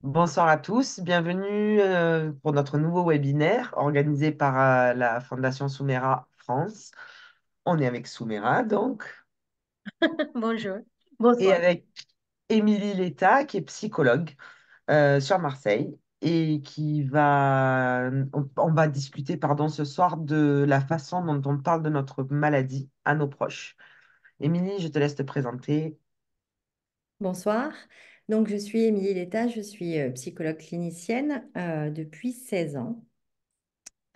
Bonsoir à tous, bienvenue pour notre nouveau webinaire organisé par la Fondation Soumera France. On est avec Soumera donc Bonjour. et Bonsoir. avec Émilie Léta qui est psychologue sur Marseille et on va discuter ce soir de la façon dont on parle de notre maladie à nos proches. Émilie, je te laisse te présenter. Bonsoir. Donc, je suis Émilie Léta, je suis psychologue clinicienne depuis 16 ans.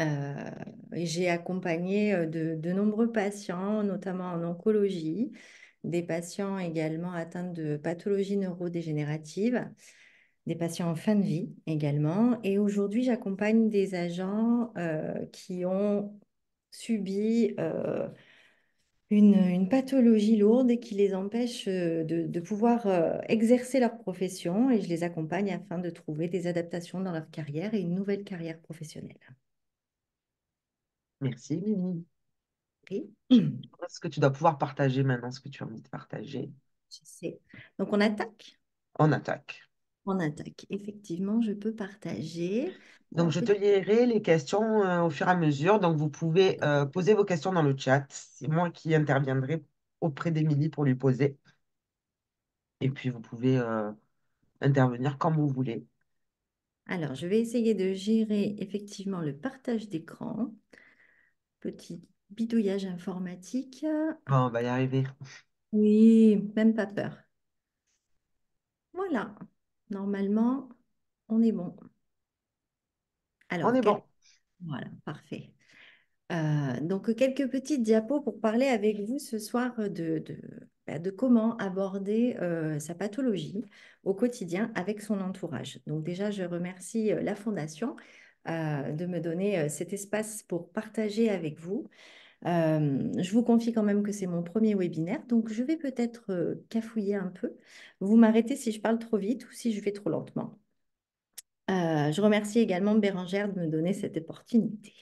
Euh, et j'ai accompagné de nombreux patients, notamment en oncologie, des patients également atteints de pathologies neurodégénératives, des patients en fin de vie également. Et aujourd'hui, j'accompagne des agents qui ont subi une pathologie lourde et qui les empêche de pouvoir exercer leur profession et je les accompagne afin de trouver des adaptations dans leur carrière et une nouvelle carrière professionnelle. Merci Émilie. Ok. Est-ce que tu dois pouvoir partager maintenant ce que tu as envie de partager? Je sais. Donc on attaque? On attaque. On attaque. Effectivement, je peux partager. Donc, je te lirai les questions au fur et à mesure. Donc, vous pouvez poser vos questions dans le chat. C'est moi qui interviendrai auprès d'Émilie pour lui poser. Et puis, vous pouvez intervenir comme vous voulez. Alors, je vais essayer de gérer effectivement le partage d'écran. Petit bidouillage informatique. Bon, on va y arriver. Oui, même pas peur. Voilà. Normalement, on est bon. On Alors, est bon. voilà, parfait. Donc, quelques petites diapos pour parler avec vous ce soir de comment aborder sa pathologie au quotidien avec son entourage. Donc, déjà, je remercie la Fondation de me donner cet espace pour partager avec vous. Je vous confie quand même que c'est mon premier webinaire, donc je vais peut-être cafouiller un peu. Vous m'arrêtez si je parle trop vite ou si je vais trop lentement. Je remercie également Bérangère de me donner cette opportunité.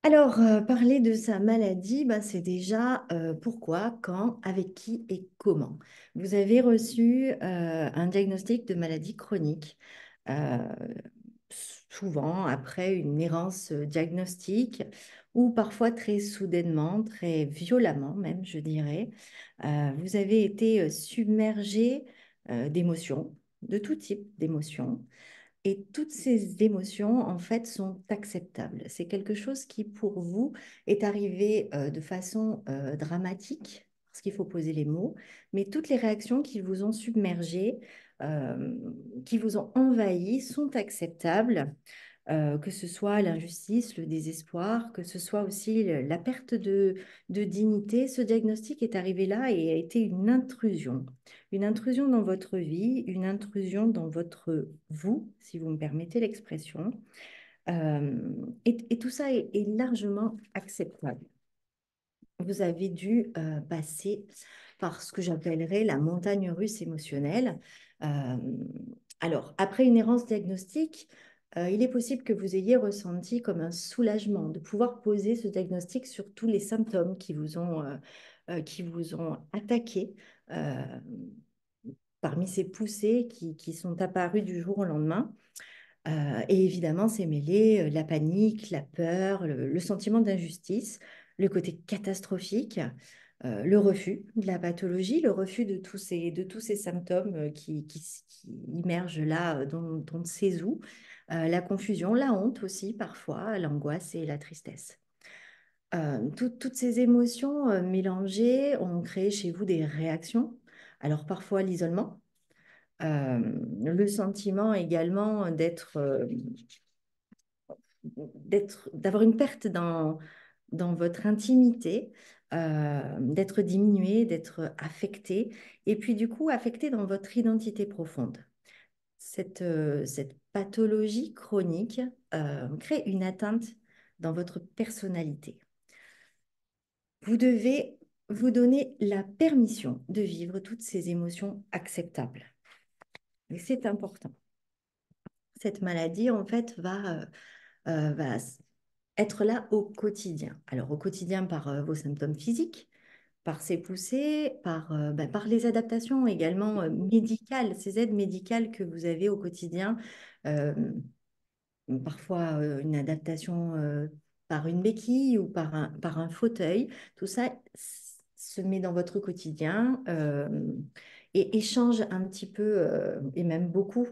Alors, parler de sa maladie, bah, c'est déjà pourquoi, quand, avec qui et comment. Vous avez reçu un diagnostic de maladie chronique, euh, souvent après une errance diagnostique, ou parfois très soudainement, très violemment même, je dirais. Vous avez été submergé d'émotions, de tout type d'émotions. Et toutes ces émotions, en fait, sont acceptables. C'est quelque chose qui, pour vous, est arrivé de façon dramatique, parce qu'il faut poser les mots, mais toutes les réactions qui vous ont submergé, euh, qui vous ont envahi, sont acceptables, que ce soit l'injustice, le désespoir, que ce soit aussi la perte de dignité. Ce diagnostic est arrivé là et a été une intrusion dans votre vie, une intrusion dans votre vous, si vous me permettez l'expression. Et tout ça est largement acceptable. Vous avez dû passer par ce que j'appellerais la montagne russe émotionnelle. Euh, alors, après une errance diagnostique, il est possible que vous ayez ressenti comme un soulagement de pouvoir poser ce diagnostic sur tous les symptômes qui vous ont attaqué. euh, Parmi ces poussées qui sont apparues du jour au lendemain. Et évidemment, c'est mêlé la panique, la peur, le sentiment d'injustice, le côté catastrophique, le refus de la pathologie, le refus de tous ces symptômes qui immergent là, dont on ne sait où, la confusion, la honte aussi parfois, l'angoisse et la tristesse. Toutes ces émotions mélangées ont créé chez vous des réactions. Alors parfois l'isolement, le sentiment également d'avoir une perte dans votre intimité, d'être diminué, d'être affecté, et puis du coup affecté dans votre identité profonde. Cette pathologie chronique crée une atteinte dans votre personnalité. Vous devez vous donner la permission de vivre toutes ces émotions acceptables. Et c'est important. Cette maladie, en fait, va être là au quotidien. Alors, au quotidien par vos symptômes physiques, par ces poussées, par les adaptations également médicales, ces aides médicales que vous avez au quotidien. euh, Parfois une adaptation par une béquille ou par un fauteuil. Tout ça se met dans votre quotidien et échange un petit peu, et même beaucoup,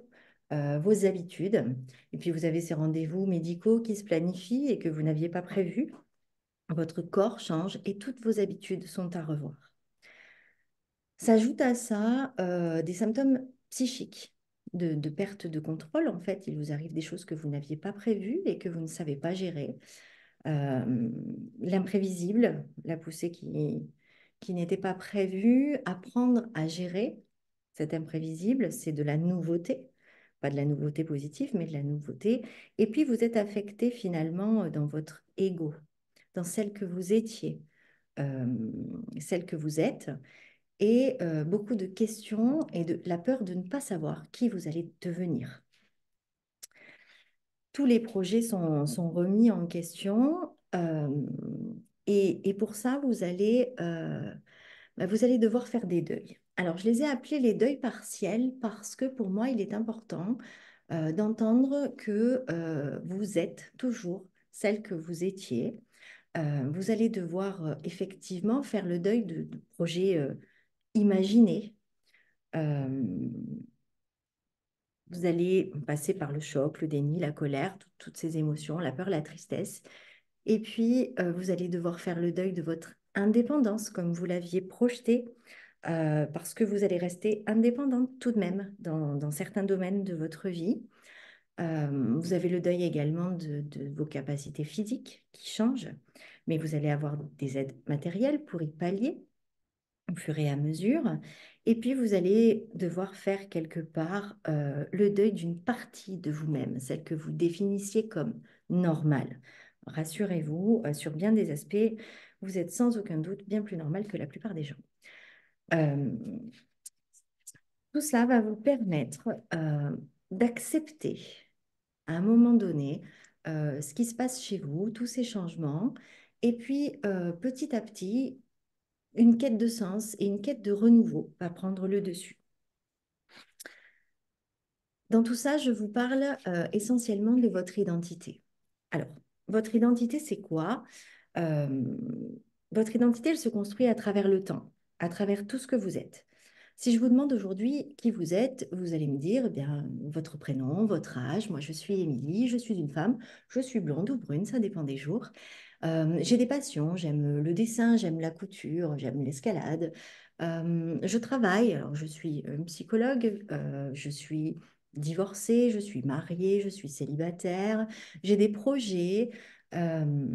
vos habitudes. Et puis vous avez ces rendez-vous médicaux qui se planifient et que vous n'aviez pas prévus. Votre corps change et toutes vos habitudes sont à revoir. S'ajoute à ça des symptômes psychiques de perte de contrôle. En fait, il vous arrive des choses que vous n'aviez pas prévues et que vous ne savez pas gérer. L'imprévisible, la poussée qui n'était pas prévue, apprendre à gérer cet imprévisible, c'est de la nouveauté. Pas de la nouveauté positive, mais de la nouveauté. Et puis, vous êtes affecté finalement dans votre ego, dans celle que vous étiez, euh, celle que vous êtes et beaucoup de questions et de la peur de ne pas savoir qui vous allez devenir. Tous les projets sont remis en question et pour ça, vous allez devoir faire des deuils. Alors, je les ai appelés les deuils partiels parce que pour moi, il est important d'entendre que vous êtes toujours celle que vous étiez. Vous allez devoir effectivement faire le deuil de projets imaginés. Euh, Vous allez passer par le choc, le déni, la colère, toutes ces émotions, la peur, la tristesse. Et puis, vous allez devoir faire le deuil de votre indépendance, comme vous l'aviez projeté, parce que vous allez rester indépendante tout de même dans certains domaines de votre vie. Vous avez le deuil également de vos capacités physiques qui changent, mais vous allez avoir des aides matérielles pour y pallier au fur et à mesure. Et puis, vous allez devoir faire quelque part le deuil d'une partie de vous-même, celle que vous définissiez comme normale. Rassurez-vous, sur bien des aspects, vous êtes sans aucun doute bien plus normal que la plupart des gens. Euh, Tout cela va vous permettre d'accepter à un moment donné ce qui se passe chez vous, tous ces changements, et puis petit à petit, une quête de sens et une quête de renouveau va prendre le dessus. Dans tout ça, je vous parle essentiellement de votre identité. Alors, votre identité, c'est quoi? Euh, Votre identité, elle se construit à travers le temps, à travers tout ce que vous êtes. Si je vous demande aujourd'hui qui vous êtes, vous allez me dire eh bien, votre prénom, votre âge. Moi, je suis Émilie, je suis une femme, je suis blonde ou brune, ça dépend des jours. J'ai des passions, j'aime le dessin, j'aime la couture, j'aime l'escalade. Je travaille, alors je suis psychologue, je suis divorcée, je suis mariée, je suis célibataire, j'ai des projets. euh,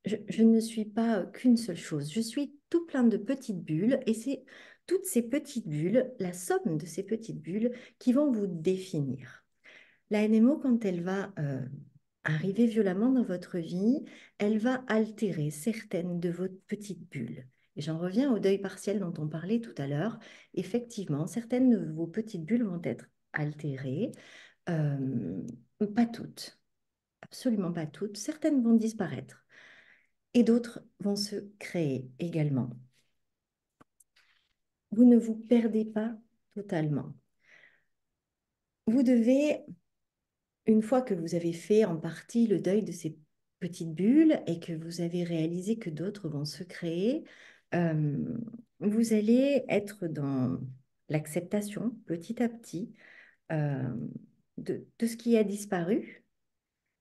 je ne suis pas qu'une seule chose, je suis tout plein de petites bulles et c'est toutes ces petites bulles, la somme de ces petites bulles qui vont vous définir. La NMO, quand elle va arriver violemment dans votre vie, elle va altérer certaines de vos petites bulles. Et j'en reviens au deuil partiel dont on parlait tout à l'heure. Effectivement, certaines de vos petites bulles vont être altérées, euh, pas toutes, absolument pas toutes. Certaines vont disparaître et d'autres vont se créer également. Vous ne vous perdez pas totalement. Vous devez une fois que vous avez fait en partie le deuil de ces petites bulles et que vous avez réalisé que d'autres vont se créer, euh, vous allez être dans l'acceptation petit à petit euh, de ce qui a disparu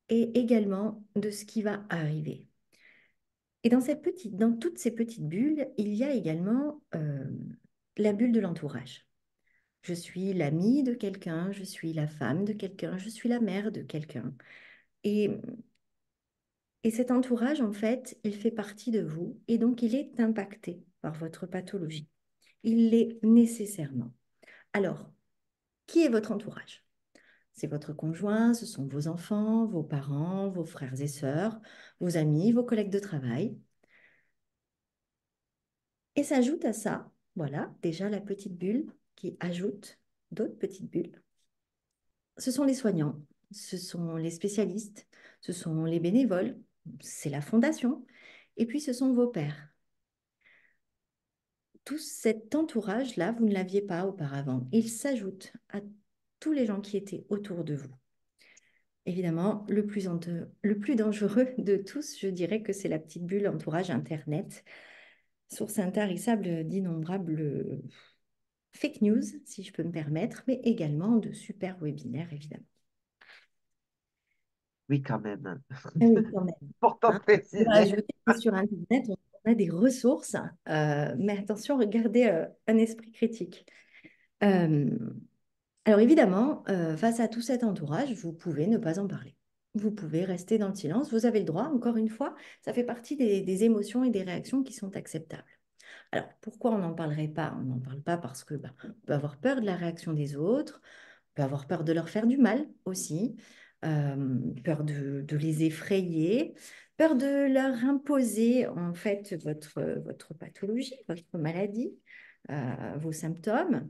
et également de ce qui va arriver. Et dans toutes ces petites bulles, il y a également la bulle de l'entourage. Je suis l'amie de quelqu'un, je suis la femme de quelqu'un, je suis la mère de quelqu'un. Et Et cet entourage, en fait, il fait partie de vous et donc il est impacté par votre pathologie. Il l'est nécessairement. Alors, qui est votre entourage? C'est votre conjoint, ce sont vos enfants, vos parents, vos frères et sœurs, vos amis, vos collègues de travail. Et s'ajoute à ça, voilà, déjà la petite bulle qui ajoute d'autres petites bulles. Ce sont les soignants, ce sont les spécialistes, ce sont les bénévoles, c'est la fondation, et puis ce sont vos pairs. tout cet entourage-là, vous ne l'aviez pas auparavant. Il s'ajoute à tous les gens qui étaient autour de vous. Évidemment, le plus dangereux de tous, je dirais que c'est la petite bulle entourage Internet, source intarissable d'innombrables fake news, si je peux me permettre, mais également de super webinaires, évidemment. Oui, quand même. Ah oui, quand même. Important de Hein. On va préciser. ajouter que sur Internet, on a des ressources, mais attention, regardez un esprit critique. Euh, alors évidemment, face à tout cet entourage, vous pouvez ne pas en parler. Vous pouvez rester dans le silence. Vous avez le droit, encore une fois, ça fait partie des émotions et des réactions qui sont acceptables. Alors pourquoi on n'en parlerait pas? On n'en parle pas parce que on peut avoir peur de la réaction des autres, on peut avoir peur de leur faire du mal aussi, peur de les effrayer, peur de leur imposer en fait votre pathologie, votre maladie, vos symptômes.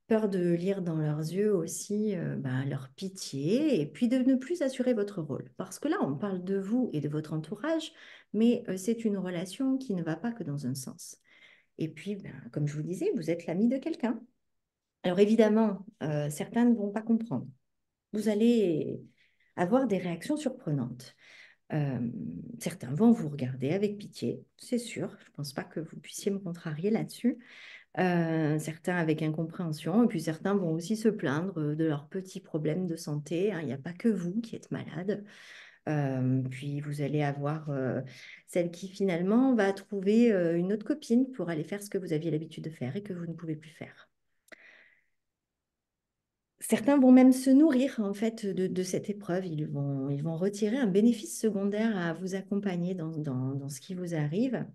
Peur de lire dans leurs yeux aussi leur pitié et puis de ne plus assurer votre rôle. Parce que là, on parle de vous et de votre entourage, mais c'est une relation qui ne va pas que dans un sens. Et puis, comme je vous disais, vous êtes l'ami de quelqu'un. Alors évidemment, certains ne vont pas comprendre. Vous allez avoir des réactions surprenantes. Euh, Certains vont vous regarder avec pitié, c'est sûr. Je ne pense pas que vous puissiez me contrarier là-dessus. Certains avec incompréhension, et puis certains vont aussi se plaindre de leurs petits problèmes de santé, hein. Il n'y a pas que vous qui êtes malade. Puis vous allez avoir celle qui finalement va trouver une autre copine pour aller faire ce que vous aviez l'habitude de faire et que vous ne pouvez plus faire. Certains vont même se nourrir en fait de cette épreuve. Ils vont retirer un bénéfice secondaire à vous accompagner dans ce qui vous arrive.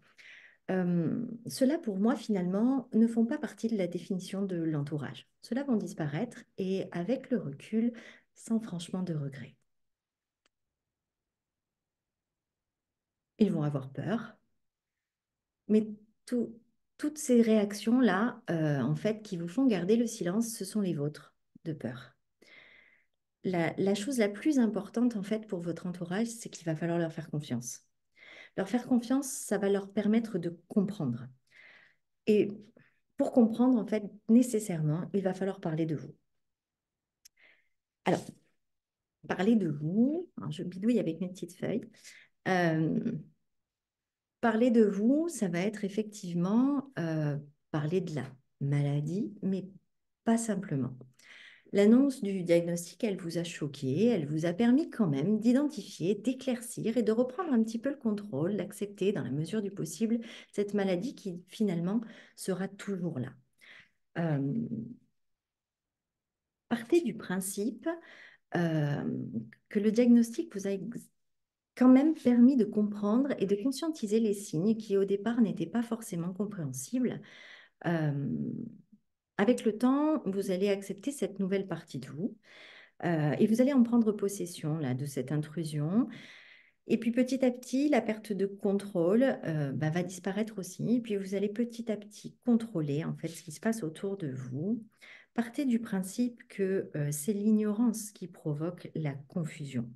Ceux-là, pour moi, finalement, ne font pas partie de la définition de l'entourage. Ceux-là vont disparaître et avec le recul, sans franchement de regret. Ils vont avoir peur, mais tout- toutes ces réactions-là, en fait, qui vous font garder le silence, ce sont les vôtres de peur. La chose la plus importante, en fait, pour votre entourage, c'est qu'il va falloir leur faire confiance. Leur faire confiance, ça va leur permettre de comprendre. Et pour comprendre, en fait, nécessairement, il va falloir parler de vous. Alors, parler de vous, hein, je bidouille avec mes petites feuilles. Euh, Parler de vous, ça va être effectivement parler de la maladie, mais pas simplement. L'annonce du diagnostic, elle vous a choqué, elle vous a permis quand même d'identifier, d'éclaircir et de reprendre un petit peu le contrôle, d'accepter dans la mesure du possible cette maladie qui finalement sera toujours là. Euh, Partez du principe euh, que le diagnostic vous a quand même permis de comprendre et de conscientiser les signes qui au départ n'étaient pas forcément compréhensibles. Euh, Avec le temps, vous allez accepter cette nouvelle partie de vous et vous allez en prendre possession là, de cette intrusion. Et puis petit à petit, la perte de contrôle va disparaître aussi. Et puis vous allez petit à petit contrôler en fait ce qui se passe autour de vous. Partez du principe que c'est l'ignorance qui provoque la confusion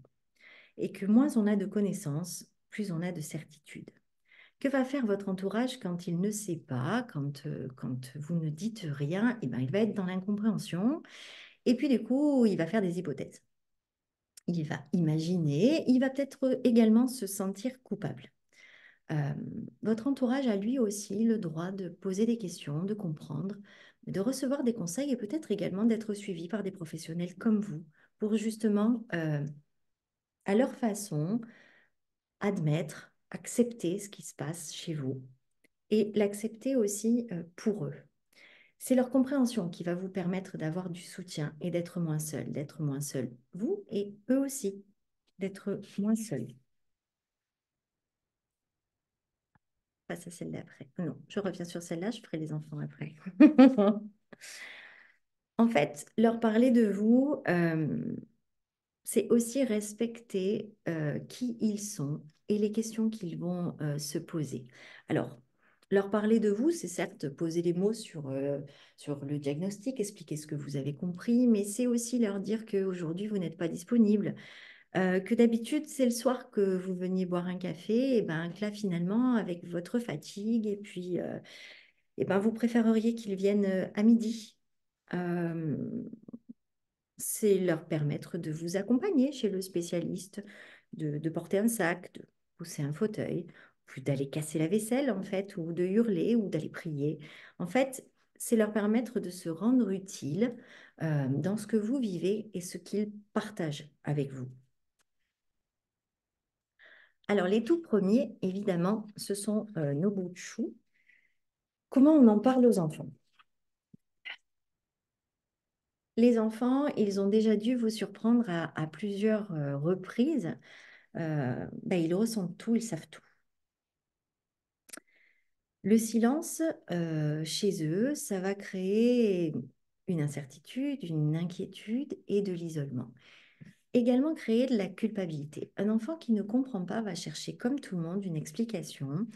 et que moins on a de connaissances, plus on a de certitudes. Que va faire votre entourage quand il ne sait pas, quand vous ne dites rien? Eh ben, il va être dans l'incompréhension et puis du coup, il va faire des hypothèses. Il va imaginer, il va peut-être également se sentir coupable. Euh, Votre entourage a lui aussi le droit de poser des questions, de comprendre, de recevoir des conseils et peut-être également d'être suivi par des professionnels comme vous pour justement, à leur façon, admettre, accepter ce qui se passe chez vous et l'accepter aussi pour eux. C'est leur compréhension qui va vous permettre d'avoir du soutien et d'être moins seul, vous et eux aussi, d'être moins seuls. Passe à celle d'après. Non, je reviens sur celle-là, je ferai les enfants après. En fait, leur parler de vous, c'est aussi respecter qui ils sont et les questions qu'ils vont se poser. Alors, leur parler de vous, c'est certes poser les mots sur le diagnostic, expliquer ce que vous avez compris, mais c'est aussi leur dire qu'aujourd'hui, vous n'êtes pas disponible, que d'habitude, c'est le soir que vous veniez boire un café, et ben, que là, finalement, avec votre fatigue et puis eh ben, vous préféreriez qu'ils viennent à midi. Euh, c'est leur permettre de vous accompagner chez le spécialiste, de porter un sac, de pousser un fauteuil, puis d'aller casser la vaisselle en fait, ou de hurler, ou d'aller prier. En fait, c'est leur permettre de se rendre utile dans ce que vous vivez et ce qu'ils partagent avec vous. Alors, les tout premiers, évidemment, ce sont nos bouts de chou. Comment on en parle aux enfants? Les enfants, ils ont déjà dû vous surprendre à plusieurs reprises. Ben, ils ressentent tout, ils savent tout. Le silence, chez eux, ça va créer une incertitude, une inquiétude et de l'isolement. Également créer de la culpabilité. Un enfant qui ne comprend pas va chercher, comme tout le monde, une explication.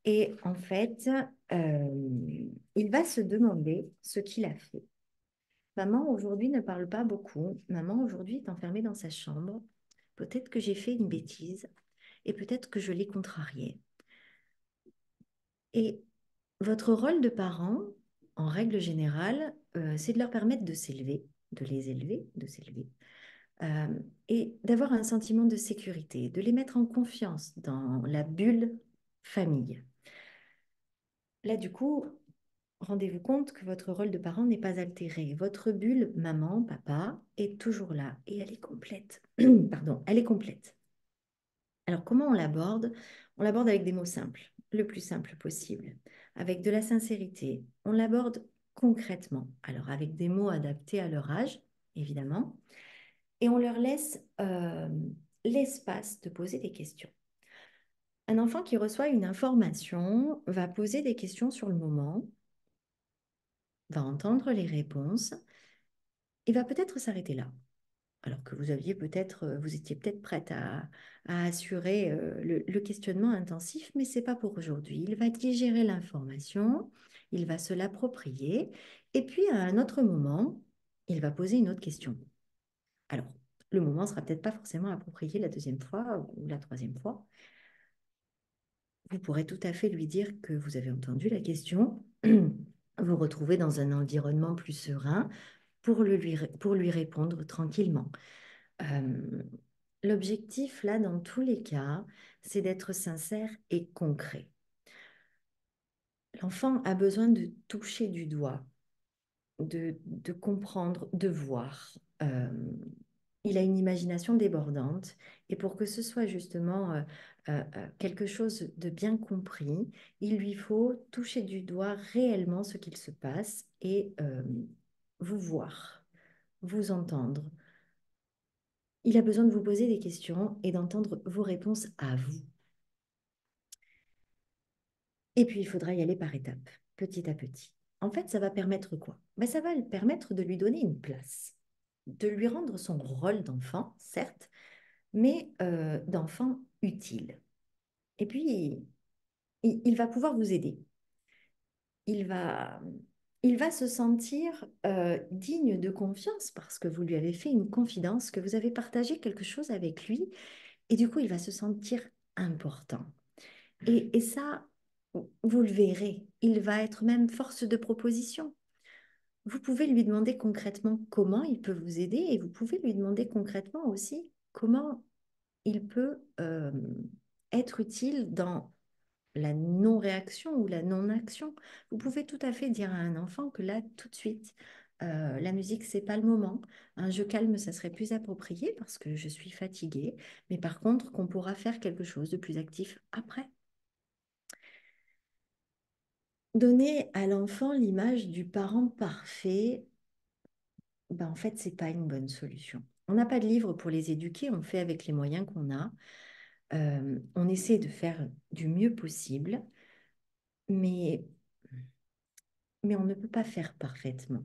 Et en fait, il va se demander ce qu'il a fait. Maman, aujourd'hui, ne parle pas beaucoup. Maman, aujourd'hui, est enfermée dans sa chambre. Peut-être que j'ai fait une bêtise et peut-être que je l'ai contrariée. Et votre rôle de parent, en règle générale, c'est de leur permettre de s'élever, de les élever, de s'élever, euh, et d'avoir un sentiment de sécurité, de les mettre en confiance dans la bulle famille. Là, du coup, rendez-vous compte que votre rôle de parent n'est pas altéré. Votre bulle, maman, papa, est toujours là et elle est complète. Pardon, elle est complète. Alors, comment on l'aborde? On l'aborde avec des mots simples, le plus simple possible, avec de la sincérité. On l'aborde concrètement, alors avec des mots adaptés à leur âge, évidemment, et on leur laisse l'espace de poser des questions. Un enfant qui reçoit une information va poser des questions sur le moment, va entendre les réponses et va peut-être s'arrêter là. Alors que vous aviez peut-être, vous étiez peut-être prête à assurer le questionnement intensif, mais c'est pas pour aujourd'hui. Il va digérer l'information, il va se l'approprier, et puis à un autre moment, il va poser une autre question. Alors, le moment sera peut-être pas forcément approprié la deuxième fois ou la troisième fois. Vous pourrez tout à fait lui dire que vous avez entendu la question, vous retrouvez dans un environnement plus serein pour lui répondre tranquillement. Euh, L'objectif, là, dans tous les cas, c'est d'être sincère et concret. L'enfant a besoin de toucher du doigt, de comprendre, de voir. Il a une imagination débordante et pour que ce soit justement quelque chose de bien compris, il lui faut toucher du doigt réellement ce qu'il se passe et vous voir, vous entendre. Il a besoin de vous poser des questions et d'entendre vos réponses à vous. Et puis, il faudra y aller par étapes, petit à petit. En fait, ça va permettre quoi? Ben, ça va lui permettre de lui donner une place, de lui rendre son rôle d'enfant, certes, mais d'enfant utile. Et puis, il va pouvoir vous aider. Il va, il va se sentir digne de confiance parce que vous lui avez fait une confidence, que vous avez partagé quelque chose avec lui. Et du coup, il va se sentir important. Et ça, vous le verrez, il va être même force de proposition. Vous pouvez lui demander concrètement comment il peut vous aider et vous pouvez lui demander concrètement aussi comment il peut être utile dans la non-réaction ou la non-action. Vous pouvez tout à fait dire à un enfant que là, tout de suite, la musique, c'est pas le moment. Un jeu calme, ça serait plus approprié parce que je suis fatiguée. Mais par contre, qu'on pourra faire quelque chose de plus actif après. Donner à l'enfant l'image du parent parfait, ben en fait, c'est pas une bonne solution. On n'a pas de livre pour les éduquer, on fait avec les moyens qu'on a. On essaie de faire du mieux possible, mais, mais on ne peut pas faire parfaitement.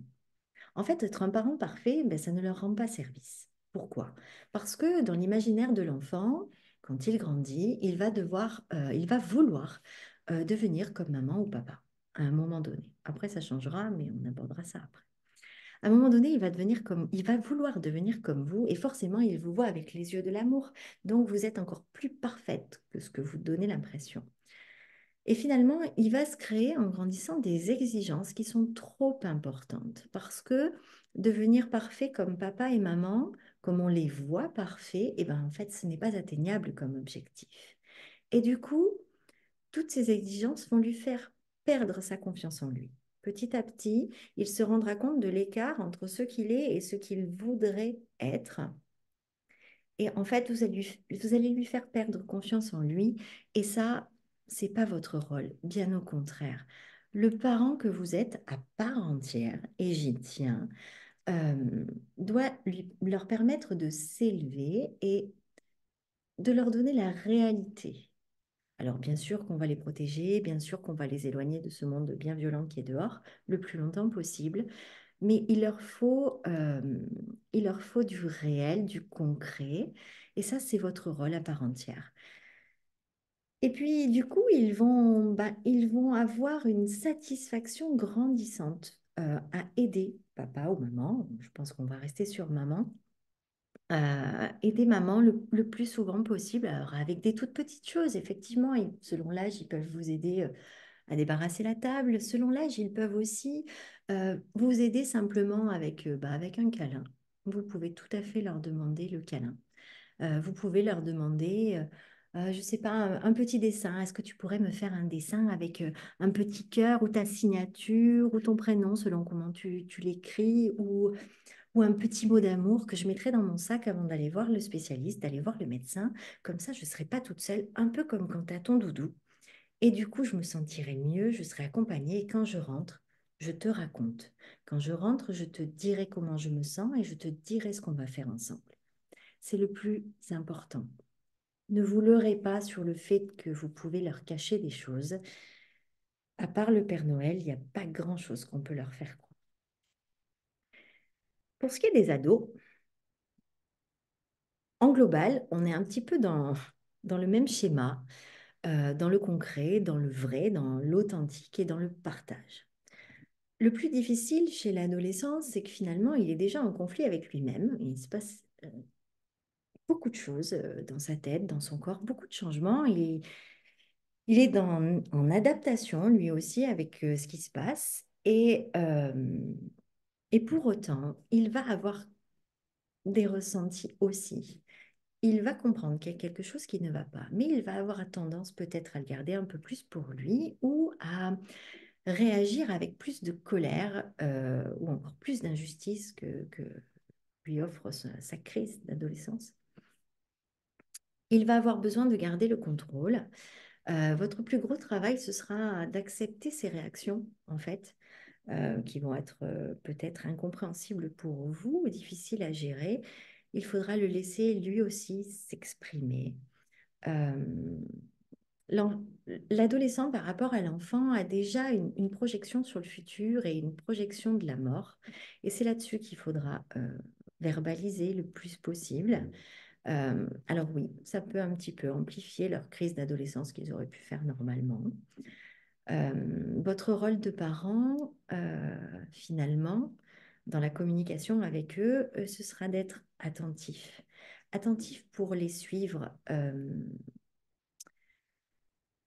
En fait, être un parent parfait, ben, ça ne leur rend pas service. Pourquoi? Parce que dans l'imaginaire de l'enfant, quand il grandit, il va vouloir devenir comme maman ou papa à un moment donné. Après, ça changera, mais on abordera ça après. À un moment donné, il va vouloir devenir comme vous, et forcément, il vous voit avec les yeux de l'amour. Donc, vous êtes encore plus parfaite que ce que vous donnez l'impression. Et finalement, il va se créer en grandissant des exigences qui sont trop importantes parce que devenir parfait comme papa et maman, comme on les voit parfaits, et ben en fait, ce n'est pas atteignable comme objectif. Et du coup, toutes ces exigences vont lui faire perdre sa confiance en lui. Petit à petit, il se rendra compte de l'écart entre ce qu'il est et ce qu'il voudrait être. Et en fait, vous allez lui faire perdre confiance en lui. Et ça, c'est pas votre rôle. Bien au contraire. Le parent que vous êtes à part entière, et j'y tiens, doit leur permettre de s'élever et de leur donner la réalité. Alors bien sûr qu'on va les protéger, bien sûr qu'on va les éloigner de ce monde bien violent qui est dehors le plus longtemps possible, mais il leur faut du réel, du concret, et ça c'est votre rôle à part entière. Et puis du coup, ils vont avoir une satisfaction grandissante à aider papa ou maman, je pense qu'on va rester sur maman, aider maman le plus souvent possible, alors avec des toutes petites choses, effectivement, et selon l'âge, ils peuvent vous aider à débarrasser la table. Selon l'âge, ils peuvent aussi vous aider simplement avec un câlin. Vous pouvez tout à fait leur demander le câlin. Vous pouvez leur demander, je ne sais pas, un petit dessin. Est-ce que tu pourrais me faire un dessin avec un petit cœur ou ta signature ou ton prénom selon comment tu l'écris ou un petit mot d'amour que je mettrai dans mon sac avant d'aller voir le spécialiste, d'aller voir le médecin. Comme ça, je ne serai pas toute seule, un peu comme quand tu as ton doudou. Et du coup, je me sentirai mieux, je serai accompagnée. Et quand je rentre, je te raconte. Quand je rentre, je te dirai comment je me sens et je te dirai ce qu'on va faire ensemble. C'est le plus important. Ne vous leurrez pas sur le fait que vous pouvez leur cacher des choses. À part le Père Noël, il n'y a pas grand-chose qu'on peut leur faire croire. Pour ce qui est des ados, en global, on est un petit peu dans le même schéma, dans le concret, dans le vrai, dans l'authentique et dans le partage. Le plus difficile chez l'adolescent, c'est que finalement, il est déjà en conflit avec lui-même. Il se passe beaucoup de choses dans sa tête, dans son corps, beaucoup de changements. Il est en adaptation, lui aussi, avec ce qui se passe. Et pour autant, il va avoir des ressentis aussi. Il va comprendre qu'il y a quelque chose qui ne va pas, mais il va avoir tendance peut-être à le garder un peu plus pour lui ou à réagir avec plus de colère ou encore plus d'injustice que lui offre sa crise d'adolescence. Il va avoir besoin de garder le contrôle. Votre plus gros travail, ce sera d'accepter ces réactions, en fait, qui vont être peut-être incompréhensibles pour vous ou difficiles à gérer. Il faudra le laisser lui aussi s'exprimer. Euh, l'en- L'adolescent, par rapport à l'enfant, a déjà une projection sur le futur et une projection de la mort. Et c'est là-dessus qu'il faudra verbaliser le plus possible. Alors oui, ça peut un petit peu amplifier leur crise d'adolescence qu'ils auraient pu faire normalement. Votre rôle de parent, finalement, dans la communication avec eux, ce sera d'être attentif. Attentif pour les suivre.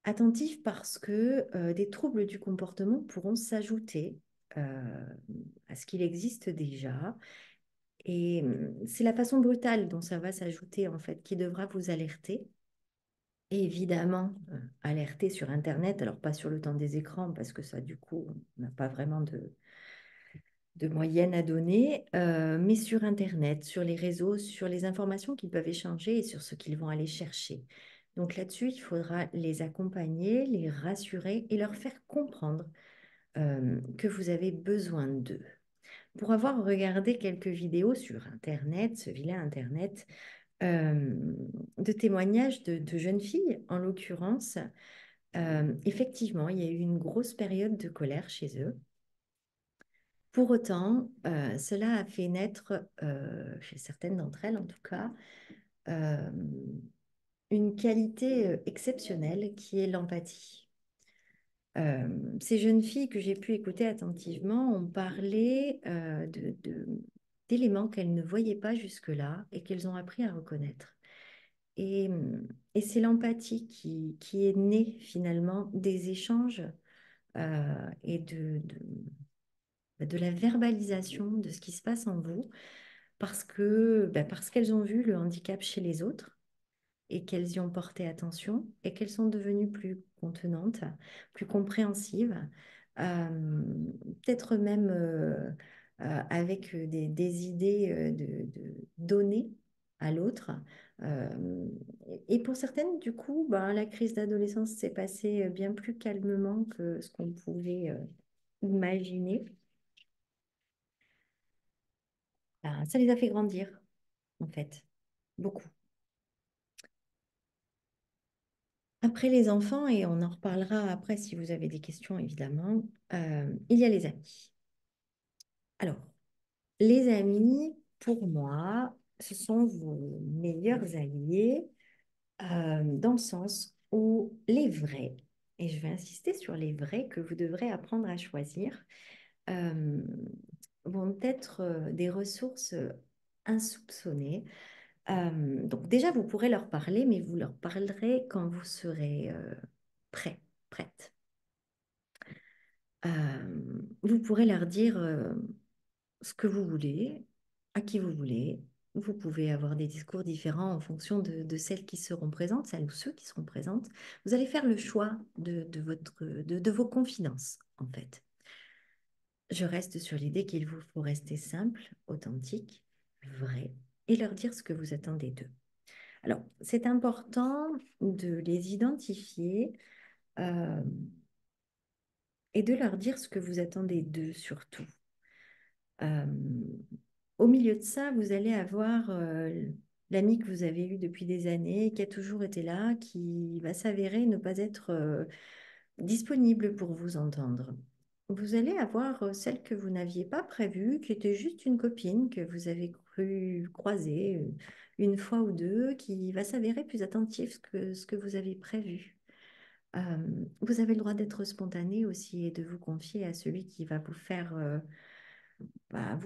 Attentif parce que des troubles du comportement pourront s'ajouter euh, à ce qu'il existe déjà. Et c'est la façon brutale dont ça va s'ajouter, en fait, qui devra vous alerter. Et évidemment, alerter sur Internet, alors pas sur le temps des écrans, parce que ça, du coup, on n'a pas vraiment de moyenne à donner, mais sur Internet, sur les réseaux, sur les informations qu'ils peuvent échanger et sur ce qu'ils vont aller chercher. Donc là-dessus, il faudra les accompagner, les rassurer et leur faire comprendre que vous avez besoin d'eux. Pour avoir regardé quelques vidéos sur Internet, ce vilain Internet, euh, de témoignages de jeunes filles, en l'occurrence, effectivement, il y a eu une grosse période de colère chez eux. Pour autant, cela a fait naître, chez certaines d'entre elles en tout cas, euh, une qualité exceptionnelle qui est l'empathie. Euh, ces jeunes filles que j'ai pu écouter attentivement ont parlé d'éléments qu'elles ne voyaient pas jusque-là et qu'elles ont appris à reconnaître. Et, et c'est l'empathie qui est née finalement des échanges et de la verbalisation de ce qui se passe en vous parce qu'elles ont vu le handicap chez les autres et qu'elles y ont porté attention et qu'elles sont devenues plus contenantes, plus compréhensives, euh, peut-être même avec des idées de donner à l'autre. Euh, et pour certaines, du coup, ben, la crise d'adolescence s'est passée bien plus calmement que ce qu'on pouvait imaginer. Ben, ça les a fait grandir, en fait, beaucoup. Après les enfants, et on en reparlera après si vous avez des questions, évidemment, il y a les amis. Alors, les amis, pour moi, ce sont vos meilleurs alliés dans le sens où les vrais, et je vais insister sur les vrais que vous devrez apprendre à choisir, euh, vont être des ressources insoupçonnées. Donc déjà, vous pourrez leur parler, mais vous leur parlerez quand vous serez prêt, prête. Vous pourrez leur dire ce que vous voulez, à qui vous voulez. Vous pouvez avoir des discours différents en fonction de celles qui seront présentes, celles ou ceux qui seront présentes. Vous allez faire le choix de vos confidences, en fait. Je reste sur l'idée qu'il vous faut rester simple, authentique, vrai, et leur dire ce que vous attendez d'eux. Alors, c'est important de les identifier euh, et de leur dire ce que vous attendez d'eux surtout. Euh, Au milieu de ça, vous allez avoir l'ami que vous avez eu depuis des années, qui a toujours été là, qui va s'avérer ne pas être disponible pour vous entendre. Vous allez avoir celle que vous n'aviez pas prévue, qui était juste une copine que vous avez cru croiser une fois ou deux, qui va s'avérer plus attentive que ce que vous avez prévu. Vous avez le droit d'être spontané aussi et de vous confier à celui qui va vous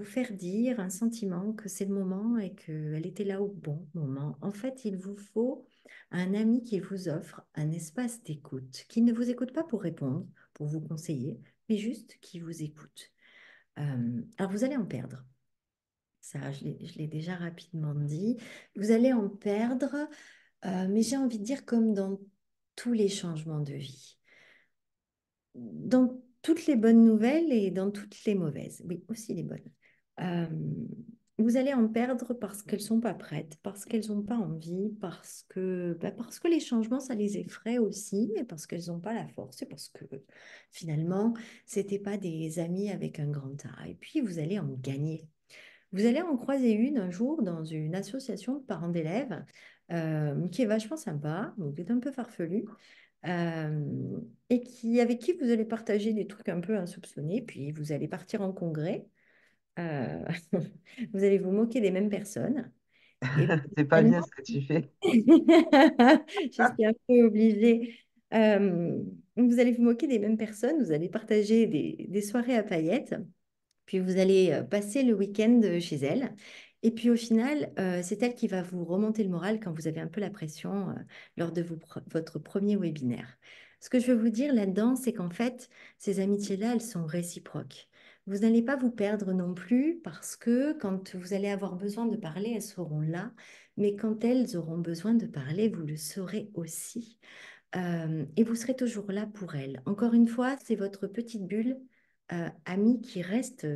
faire dire un sentiment que c'est le moment et qu'elle était là au bon moment. En fait, il vous faut un ami qui vous offre un espace d'écoute, qui ne vous écoute pas pour répondre, pour vous conseiller, mais juste qui vous écoute. Alors, vous allez en perdre. Ça, je l'ai déjà rapidement dit. Vous allez en perdre, mais j'ai envie de dire comme dans tous les changements de vie. Dans toutes les bonnes nouvelles et dans toutes les mauvaises. Oui, aussi les bonnes. Euh, Vous allez en perdre parce qu'elles sont pas prêtes, parce qu'elles n'ont pas envie, parce que les changements, ça les effraie aussi, et parce qu'elles n'ont pas la force, et parce que finalement, c'était pas des amis avec un grand A. Et puis, vous allez en gagner. Vous allez en croiser une un jour dans une association de parents d'élèves qui est vachement sympa, donc qui est un peu farfelu, et avec qui vous allez partager des trucs un peu insoupçonnés, puis vous allez partir en congrès, euh, vous allez vous moquer des mêmes personnes, et puis C'est pas bien finalement, ce que tu fais. je suis un peu obligée, euh, vous allez vous moquer des mêmes personnes, vous allez partager des soirées à paillettes, puis vous allez passer le week-end chez elle. Et puis au final, c'est elle qui va vous remonter le moral quand vous avez un peu la pression lors de votre premier webinaire. Ce que je veux vous dire là-dedans, c'est qu'en fait, ces amitiés-là, elles sont réciproques. Vous n'allez pas vous perdre non plus parce que quand vous allez avoir besoin de parler, elles seront là. Mais quand elles auront besoin de parler, vous le saurez aussi. Et vous serez toujours là pour elle. Encore une fois, c'est votre petite bulle amie qui reste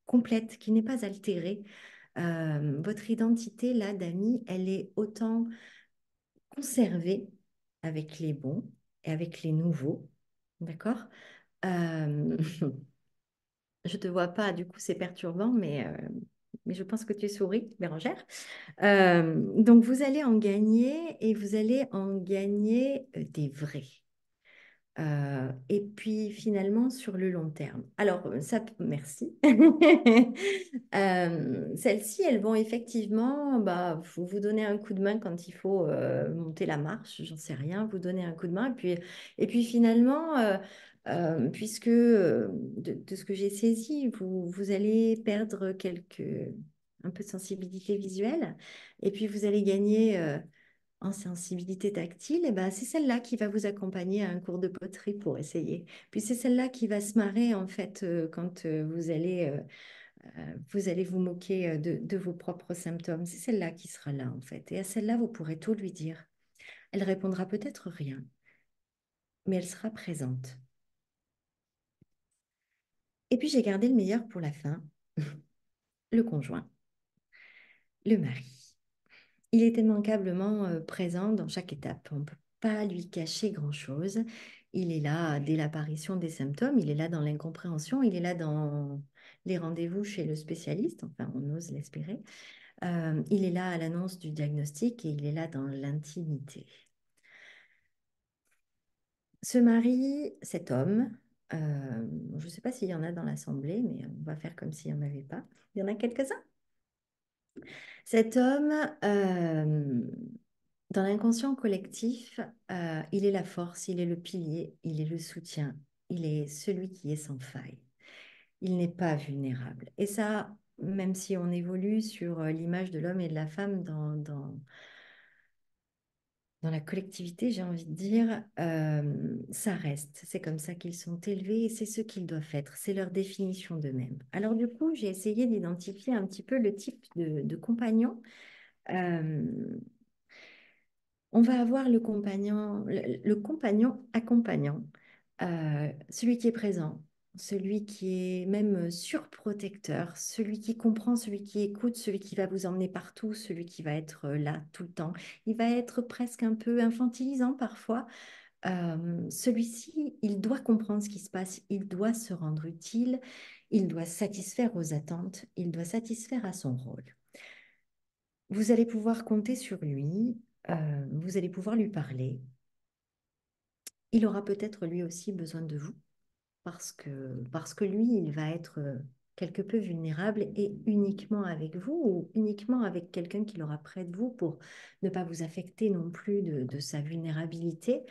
complète, qui n'est pas altérée. Votre identité là d'amie, elle est autant conservée avec les bons et avec les nouveaux. D'accord? Euh, je te vois pas, du coup c'est perturbant, mais je pense que tu souris, Bérangère. Donc vous allez en gagner et vous allez en gagner des vrais. Et puis finalement sur le long terme. Alors, merci. Celles-ci, elles vont effectivement vous donner un coup de main quand il faut monter la marche, j'en sais rien, vous donner un coup de main. Et puis finalement, puisque de ce que j'ai saisi, vous allez perdre un peu de sensibilité visuelle, et puis vous allez gagner. en sensibilité tactile, et ben, c'est celle-là qui va vous accompagner à un cours de poterie pour essayer. Puis c'est celle-là qui va se marrer en fait quand vous allez vous moquer de vos propres symptômes. C'est celle-là qui sera là en fait. Et à celle-là, vous pourrez tout lui dire. Elle répondra peut-être rien, mais elle sera présente. Et puis j'ai gardé le meilleur pour la fin, le conjoint, le mari. Il est immanquablement présent dans chaque étape. On ne peut pas lui cacher grand-chose. Il est là dès l'apparition des symptômes, il est là dans l'incompréhension, il est là dans les rendez-vous chez le spécialiste, enfin on ose l'espérer. Il est là à l'annonce du diagnostic et il est là dans l'intimité. Ce mari, cet homme, je ne sais pas s'il y en a dans l'assemblée, mais on va faire comme s'il n'y en avait pas. Il y en a quelques-uns. Cet homme, dans l'inconscient collectif, il est la force, il est le pilier, il est le soutien, il est celui qui est sans faille. Il n'est pas vulnérable. Et ça, même si on évolue sur l'image de l'homme et de la femme dans la collectivité, j'ai envie de dire, ça reste. C'est comme ça qu'ils sont élevés et c'est ce qu'ils doivent être. C'est leur définition d'eux-mêmes. Alors du coup, j'ai essayé d'identifier un petit peu le type de compagnon. Euh, on va avoir le compagnon accompagnant, celui qui est présent, celui qui est même surprotecteur, celui qui comprend, celui qui écoute, celui qui va vous emmener partout, celui qui va être là tout le temps. Il va être presque un peu infantilisant parfois. Celui-ci, il doit comprendre ce qui se passe, il doit se rendre utile, il doit satisfaire aux attentes, il doit satisfaire à son rôle. Vous allez pouvoir compter sur lui, vous allez pouvoir lui parler. Il aura peut-être lui aussi besoin de vous parce que lui, il va être quelque peu vulnérable et uniquement avec vous ou uniquement avec quelqu'un qui l'aura près de vous pour ne pas vous affecter non plus de sa vulnérabilité.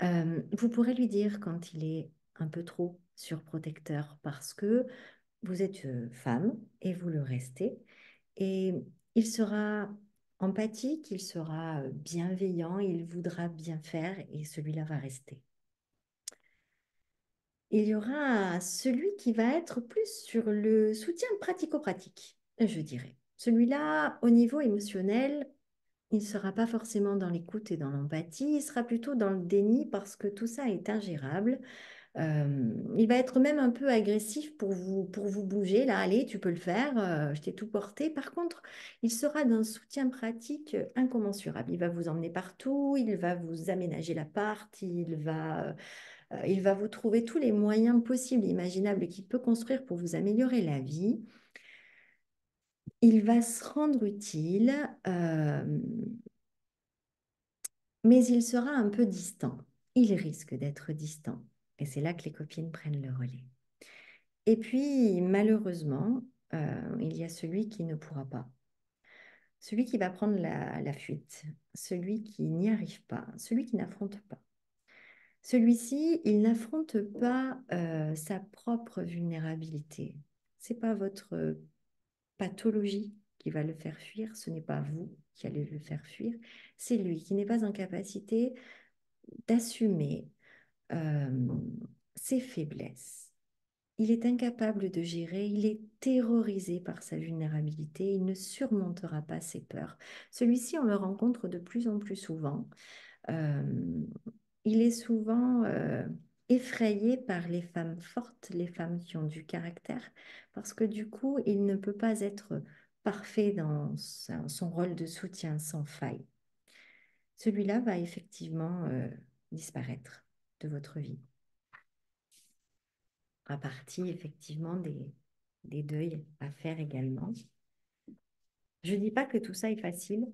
Vous pourrez lui dire quand il est un peu trop surprotecteur parce que vous êtes femme et vous le restez. Et il sera empathique, il sera bienveillant, il voudra bien faire et celui-là va rester. Il y aura celui qui va être plus sur le soutien pratico-pratique, je dirais. Celui-là, au niveau émotionnel, il ne sera pas forcément dans l'écoute et dans l'empathie, il sera plutôt dans le déni parce que tout ça est ingérable. Il va être même un peu agressif pour vous bouger. Là, allez, tu peux le faire, je t'ai tout porté. Par contre, il sera d'un soutien pratique incommensurable. Il va vous emmener partout, il va vous aménager l'appart, il va vous trouver tous les moyens possibles, imaginables qu'il peut construire pour vous améliorer la vie. Il va se rendre utile, mais il sera un peu distant. Il risque d'être distant. Et c'est là que les copines prennent le relais. Et puis, malheureusement, il y a celui qui ne pourra pas, celui qui va prendre la fuite, celui qui n'y arrive pas, celui qui n'affronte pas. Celui-ci, il n'affronte pas sa propre vulnérabilité. C'est pas votre pathologie qui va le faire fuir, ce n'est pas vous qui allez le faire fuir, c'est lui qui n'est pas en capacité d'assumer euh, ses faiblesses. Il est incapable de gérer, il est terrorisé par sa vulnérabilité, il ne surmontera pas ses peurs. Celui-ci, on le rencontre de plus en plus souvent. Euh, il est souvent effrayé par les femmes fortes, les femmes qui ont du caractère, parce que du coup, il ne peut pas être parfait dans son rôle de soutien sans faille. Celui-là va effectivement disparaître de votre vie, à partir effectivement des deuils à faire également. Je ne dis pas que tout ça est facile,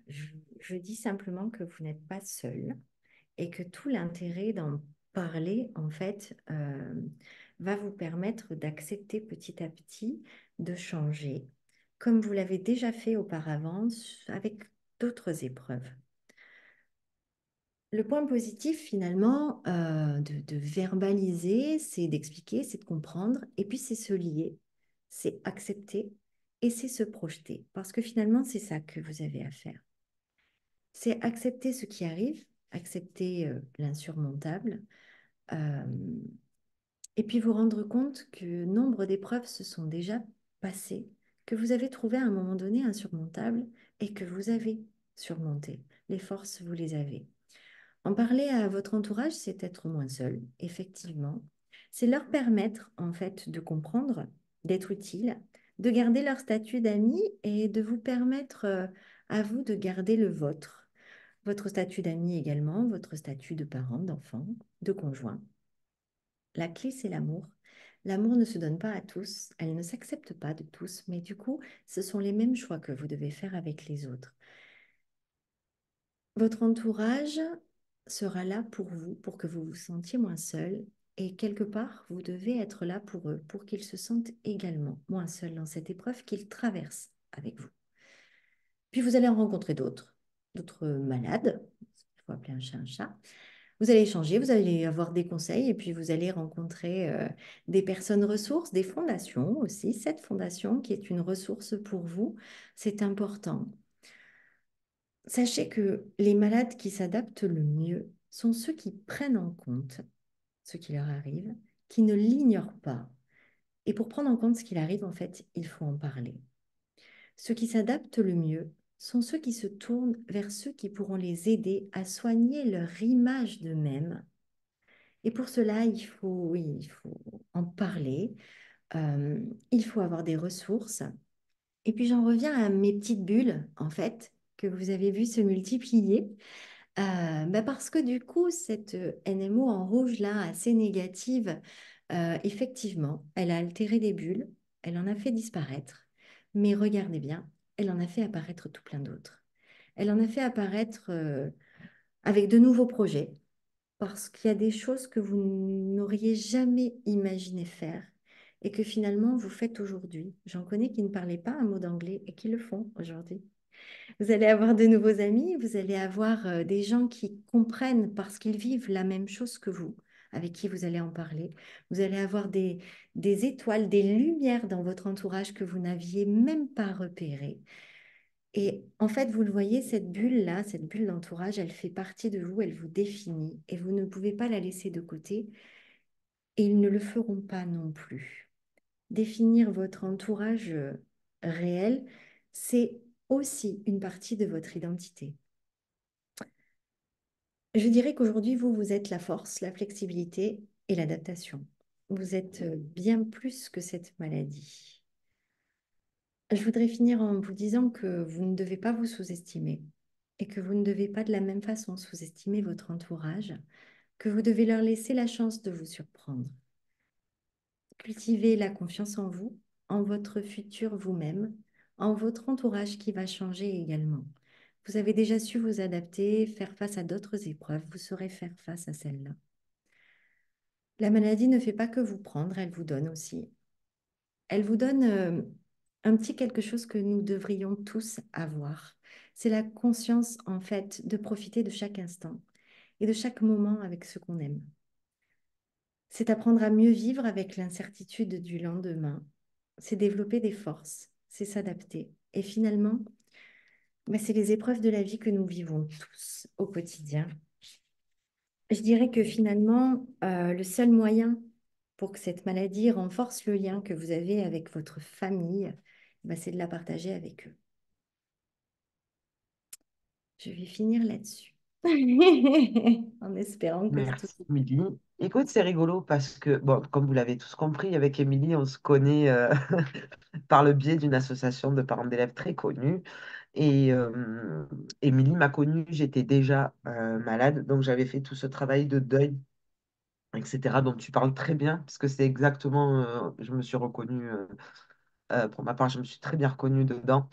je dis simplement que vous n'êtes pas seul et que tout l'intérêt d'en parler, en fait, va vous permettre d'accepter petit à petit, de changer, comme vous l'avez déjà fait auparavant avec d'autres épreuves. Le point positif, finalement, de verbaliser, c'est d'expliquer, c'est de comprendre, et puis c'est se lier, c'est accepter, et c'est se projeter, parce que finalement, c'est ça que vous avez à faire. c'est accepter ce qui arrive, accepter l'insurmontable, euh, et puis vous rendre compte que nombre d'épreuves se sont déjà passées, que vous avez trouvé à un moment donné insurmontable et que vous avez surmonté. Les forces, vous les avez. En parler à votre entourage, c'est être moins seul, effectivement. C'est leur permettre, en fait, de comprendre, d'être utile, de garder leur statut d'ami et de vous permettre à vous de garder le vôtre. Votre statut d'ami également, votre statut de parent, d'enfant, de conjoint. La clé, c'est l'amour. L'amour ne se donne pas à tous, elle ne s'accepte pas de tous, mais du coup, ce sont les mêmes choix que vous devez faire avec les autres. Votre entourage sera là pour vous, pour que vous vous sentiez moins seul. Et quelque part, vous devez être là pour eux, pour qu'ils se sentent également moins seuls dans cette épreuve qu'ils traversent avec vous. Puis vous allez en rencontrer d'autres, d'autres malades, il faut appeler un chat un chat. Vous allez échanger, vous allez avoir des conseils et puis vous allez rencontrer des personnes ressources, des fondations aussi. Cette fondation qui est une ressource pour vous, c'est important. Sachez que les malades qui s'adaptent le mieux sont ceux qui prennent en compte ce qui leur arrive, qui ne l'ignorent pas. Et pour prendre en compte ce qui arrive, en fait, il faut en parler. Ceux qui s'adaptent le mieux sont ceux qui se tournent vers ceux qui pourront les aider à soigner leur image d'eux-mêmes. Et pour cela, oui, il faut en parler, euh, il faut avoir des ressources. Et puis j'en reviens à mes petites bulles, en fait, que vous avez vues se multiplier. Parce que du coup, cette NMO en rouge là, assez négative, effectivement, elle a altéré des bulles, elle en a fait disparaître, mais regardez bien, elle en a fait apparaître tout plein d'autres. Elle en a fait apparaître avec de nouveaux projets, parce qu'il y a des choses que vous n'auriez jamais imaginé faire et que finalement vous faites aujourd'hui. J'en connais qui ne parlaient pas un mot d'anglais et qui le font aujourd'hui. Vous allez avoir de nouveaux amis, vous allez avoir des gens qui comprennent parce qu'ils vivent la même chose que vous, avec qui vous allez en parler. Vous allez avoir des étoiles, des lumières dans votre entourage que vous n'aviez même pas repérées. Et en fait, vous le voyez, cette bulle-là, cette bulle d'entourage, elle fait partie de vous, elle vous définit et vous ne pouvez pas la laisser de côté et ils ne le feront pas non plus. Définir votre entourage réel, c'est aussi une partie de votre identité. Je dirais qu'aujourd'hui, vous, vous êtes la force, la flexibilité et l'adaptation. Vous êtes bien plus que cette maladie. Je voudrais finir en vous disant que vous ne devez pas vous sous-estimer et que vous ne devez pas de la même façon sous-estimer votre entourage, que vous devez leur laisser la chance de vous surprendre. Cultivez la confiance en vous, en votre futur vous-même, en votre entourage qui va changer également. Vous avez déjà su vous adapter, faire face à d'autres épreuves, vous saurez faire face à celles-là. La maladie ne fait pas que vous prendre, elle vous donne aussi. Elle vous donne un petit quelque chose que nous devrions tous avoir. C'est la conscience, en fait, de profiter de chaque instant et de chaque moment avec ce qu'on aime. C'est apprendre à mieux vivre avec l'incertitude du lendemain. C'est développer des forces, c'est s'adapter. Et finalement, c'est les épreuves de la vie que nous vivons tous au quotidien. Je dirais que finalement, le seul moyen pour que cette maladie renforce le lien que vous avez avec votre famille, c'est de la partager avec eux. Je vais finir là-dessus. En espérant que tout... Merci, Émilie. Écoute, c'est rigolo parce que, bon, comme vous l'avez tous compris, avec Émilie, on se connaît par le biais d'une association de parents d'élèves très connue. Et Émilie m'a connue, j'étais déjà malade, donc j'avais fait tout ce travail de deuil, etc., dont tu parles très bien, parce que c'est exactement, je me suis reconnue, pour ma part, je me suis très bien reconnue dedans.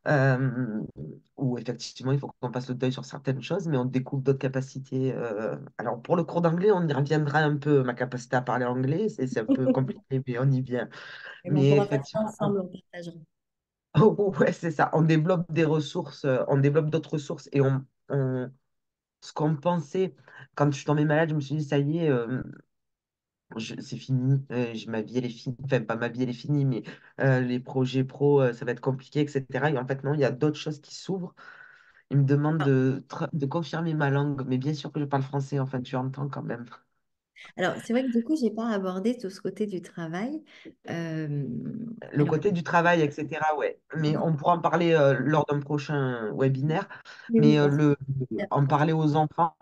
euh, Où effectivement, il faut qu'on passe le deuil sur certaines choses, mais on découvre d'autres capacités. Alors, pour le cours d'anglais, on y reviendra un peu, ma capacité à parler anglais, c'est un peu compliqué, mais on y vient. Et on Mais pourra faire ça effectivement, ensemble, on partagera. oh, ouais, c'est ça, on développe des ressources, on développe d'autres ressources, et ce qu'on pensait, quand je suis tombée malade, je me suis dit, ça y est, c'est fini, ma vie elle est finie, enfin pas ma vie elle est finie, mais les projets pro, ça va être compliqué, etc. Et en fait, non, il y a d'autres choses qui s'ouvrent. Il me demande de confirmer ma langue, mais bien sûr que je parle français, enfin, tu entends quand même. Alors, c'est vrai que du coup, j'ai pas abordé tout ce côté du travail. Euh, Le alors, côté du travail, etc., ouais. Mais on pourra en parler lors d'un prochain webinaire. mais oui, Mais parce que c'est en important. parler aux enfants,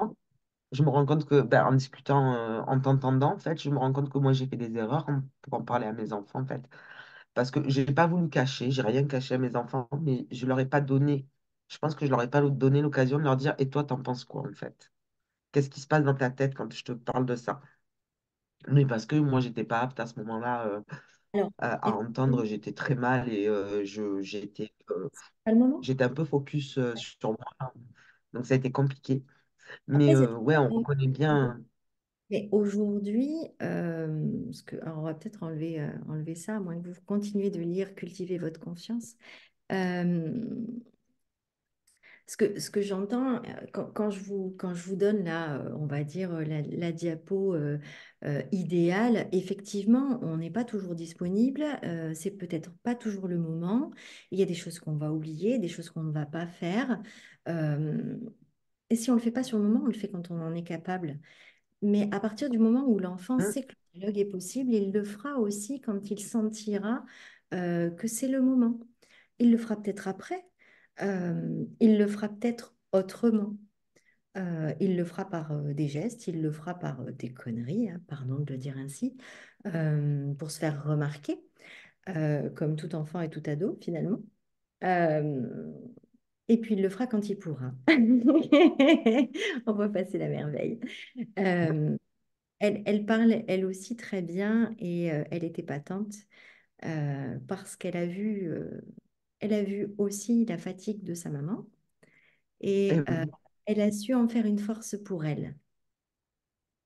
je me rends compte que, ben, en discutant, en t'entendant, en fait, je me rends compte que moi, j'ai fait des erreurs pour en parler à mes enfants, en fait. Parce que j'ai pas voulu cacher, j'ai rien caché à mes enfants, mais je leur ai pas donné, je pense que je leur ai pas donné l'occasion de leur dire, et toi, t'en penses quoi, en fait? Qu'est-ce qui se passe dans ta tête quand je te parle de ça? Mais parce que moi, j'étais pas apte à ce moment-là Alors, à effectivement, entendre, j'étais très mal et pas le moment. j'étais un peu focus sur moi. Donc ça a été compliqué. Mais Après, c'est ouais, on reconnaît bien. mais aujourd'hui, alors on va peut-être enlever ça, à moins que vous continuez de lire, cultiver votre confiance. Euh, ce que j'entends, quand je vous donne là, on va dire, la diapo idéale, effectivement, on n'est pas toujours disponible, c'est peut-être pas toujours le moment. Il y a des choses qu'on va oublier, des choses qu'on ne va pas faire. Euh, et si on ne le fait pas sur le moment, on le fait quand on en est capable. Mais à partir du moment où l'enfant Hum, sait que le dialogue est possible, il le fera aussi quand il sentira que c'est le moment. Il le fera peut-être après, il le fera peut-être autrement. Il le fera par des gestes, il le fera par des conneries, hein, pardon de le dire ainsi, pour se faire remarquer, comme tout enfant et tout ado finalement. Euh, et puis il le fera quand il pourra. On va passer la merveille. Euh, elle parle elle aussi très bien et elle était patente parce qu'elle a vu aussi la fatigue de sa maman eh et oui, elle a su en faire une force pour elle.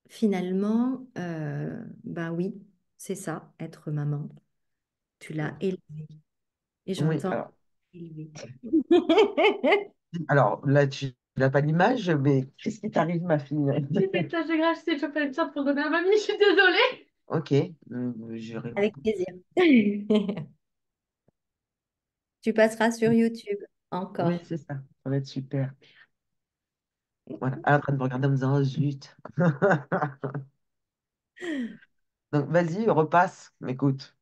Finalement, ben oui, c'est ça, être maman. Tu l'as élevée. Et oui, j'entends élevée. alors là, tu n'as pas l'image, mais qu'est-ce qui t'arrive, ma fille? J'ai fait le tâche de grâce, je sais, je fais le pour donner à mamie, je suis désolée. Ok, Avec plaisir. Tu passeras sur YouTube oui, encore. c'est ça, ça va être super. Voilà, elle est en train de me regarder en me disant, oh zut. Donc vas-y, repasse, écoute.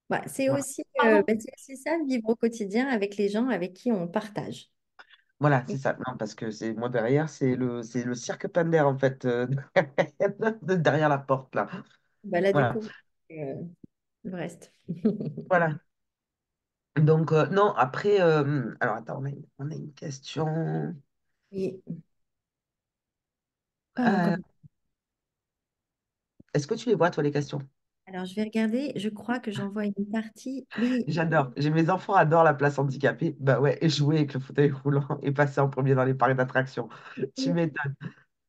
Bah, c'est Voilà. aussi, Pardon. c'est aussi ça, vivre au quotidien avec les gens avec qui on partage. Voilà, c'est Et ça. Non, parce que c'est moi derrière, c'est le cirque Pinder en fait, derrière la porte là. bah, là, Voilà, découvrir le reste. voilà. Donc non, après, alors attends, on a une question. Oui, pas encore. Euh, est-ce que tu les vois toi les questions? Alors, je vais regarder. Je crois que j'en vois une partie. Oui, J'adore. J'ai mes enfants adorent la place handicapée. Bah ouais, et jouer avec le fauteuil roulant et passer en premier dans les parcs d'attractions. Tu m'étonnes.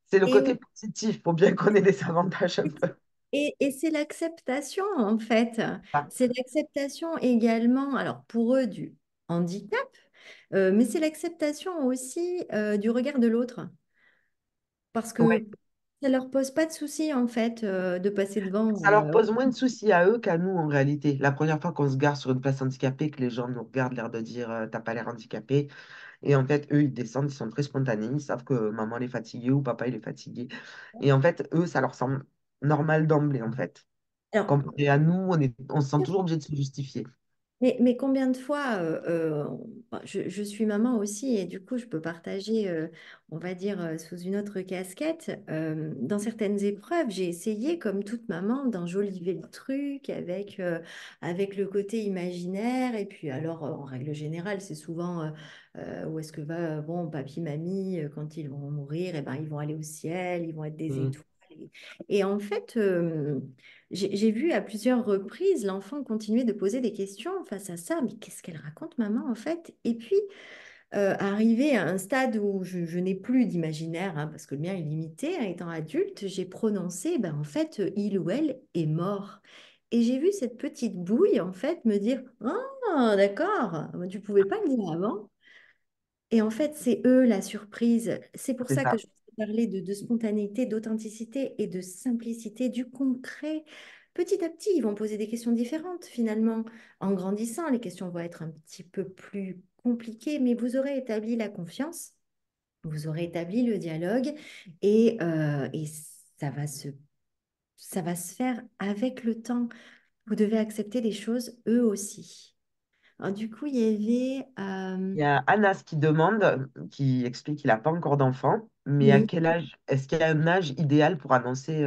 C'est le et côté positif pour bien qu'on ait des avantages un peu. Et c'est l'acceptation, en fait. Ah, C'est l'acceptation également, alors pour eux, du handicap, mais c'est l'acceptation aussi du regard de l'autre. Parce ouais. que ça leur pose pas de souci, en fait, de passer devant. Ça leur pose moins de soucis à eux qu'à nous en réalité. La première fois qu'on se gare sur une place handicapée, que les gens nous regardent, l'air de dire t'as pas l'air handicapé. Et en fait, eux, ils descendent, ils sont très spontanés, ils savent que maman elle est fatiguée ou papa il est fatigué. Et en fait, eux, ça leur semble normal d'emblée en fait. Alors, Comparé à nous, on se sent toujours obligé de se justifier. mais combien de fois, je suis maman aussi et du coup je peux partager, on va dire, sous une autre casquette. Dans certaines épreuves, j'ai essayé, comme toute maman, d'enjoliver le truc avec le côté imaginaire. Et puis alors, en règle générale, c'est souvent où est-ce que va, bon, papy, mamie, quand ils vont mourir, eh ben, ils vont aller au ciel, ils vont être des Mm. étoiles. Et en fait, j'ai vu à plusieurs reprises l'enfant continuer de poser des questions face à ça. Mais qu'est-ce qu'elle raconte, maman, en fait? Et puis, arrivé à un stade où je n'ai plus d'imaginaire, hein, parce que le mien est limité, hein, étant adulte, j'ai prononcé, ben, en fait, il ou elle est mort. Et j'ai vu cette petite bouille, en fait, me dire, ah, d'accord, tu pouvais pas le dire avant. Et en fait, c'est eux la surprise. C'est pour C'est ça que ça. je parlais de spontanéité, d'authenticité et de simplicité, du concret. Petit à petit, ils vont poser des questions différentes finalement. En grandissant, les questions vont être un petit peu plus compliqué, mais vous aurez établi la confiance, vous aurez établi le dialogue et ça va ça va se faire avec le temps. Vous devez accepter les choses eux aussi. Alors, du coup, il y avait... Il y a Anas qui demande, qui explique qu'il n'a pas encore d'enfant, mais à oui. quel âge, est-ce qu'il y a un âge idéal pour annoncer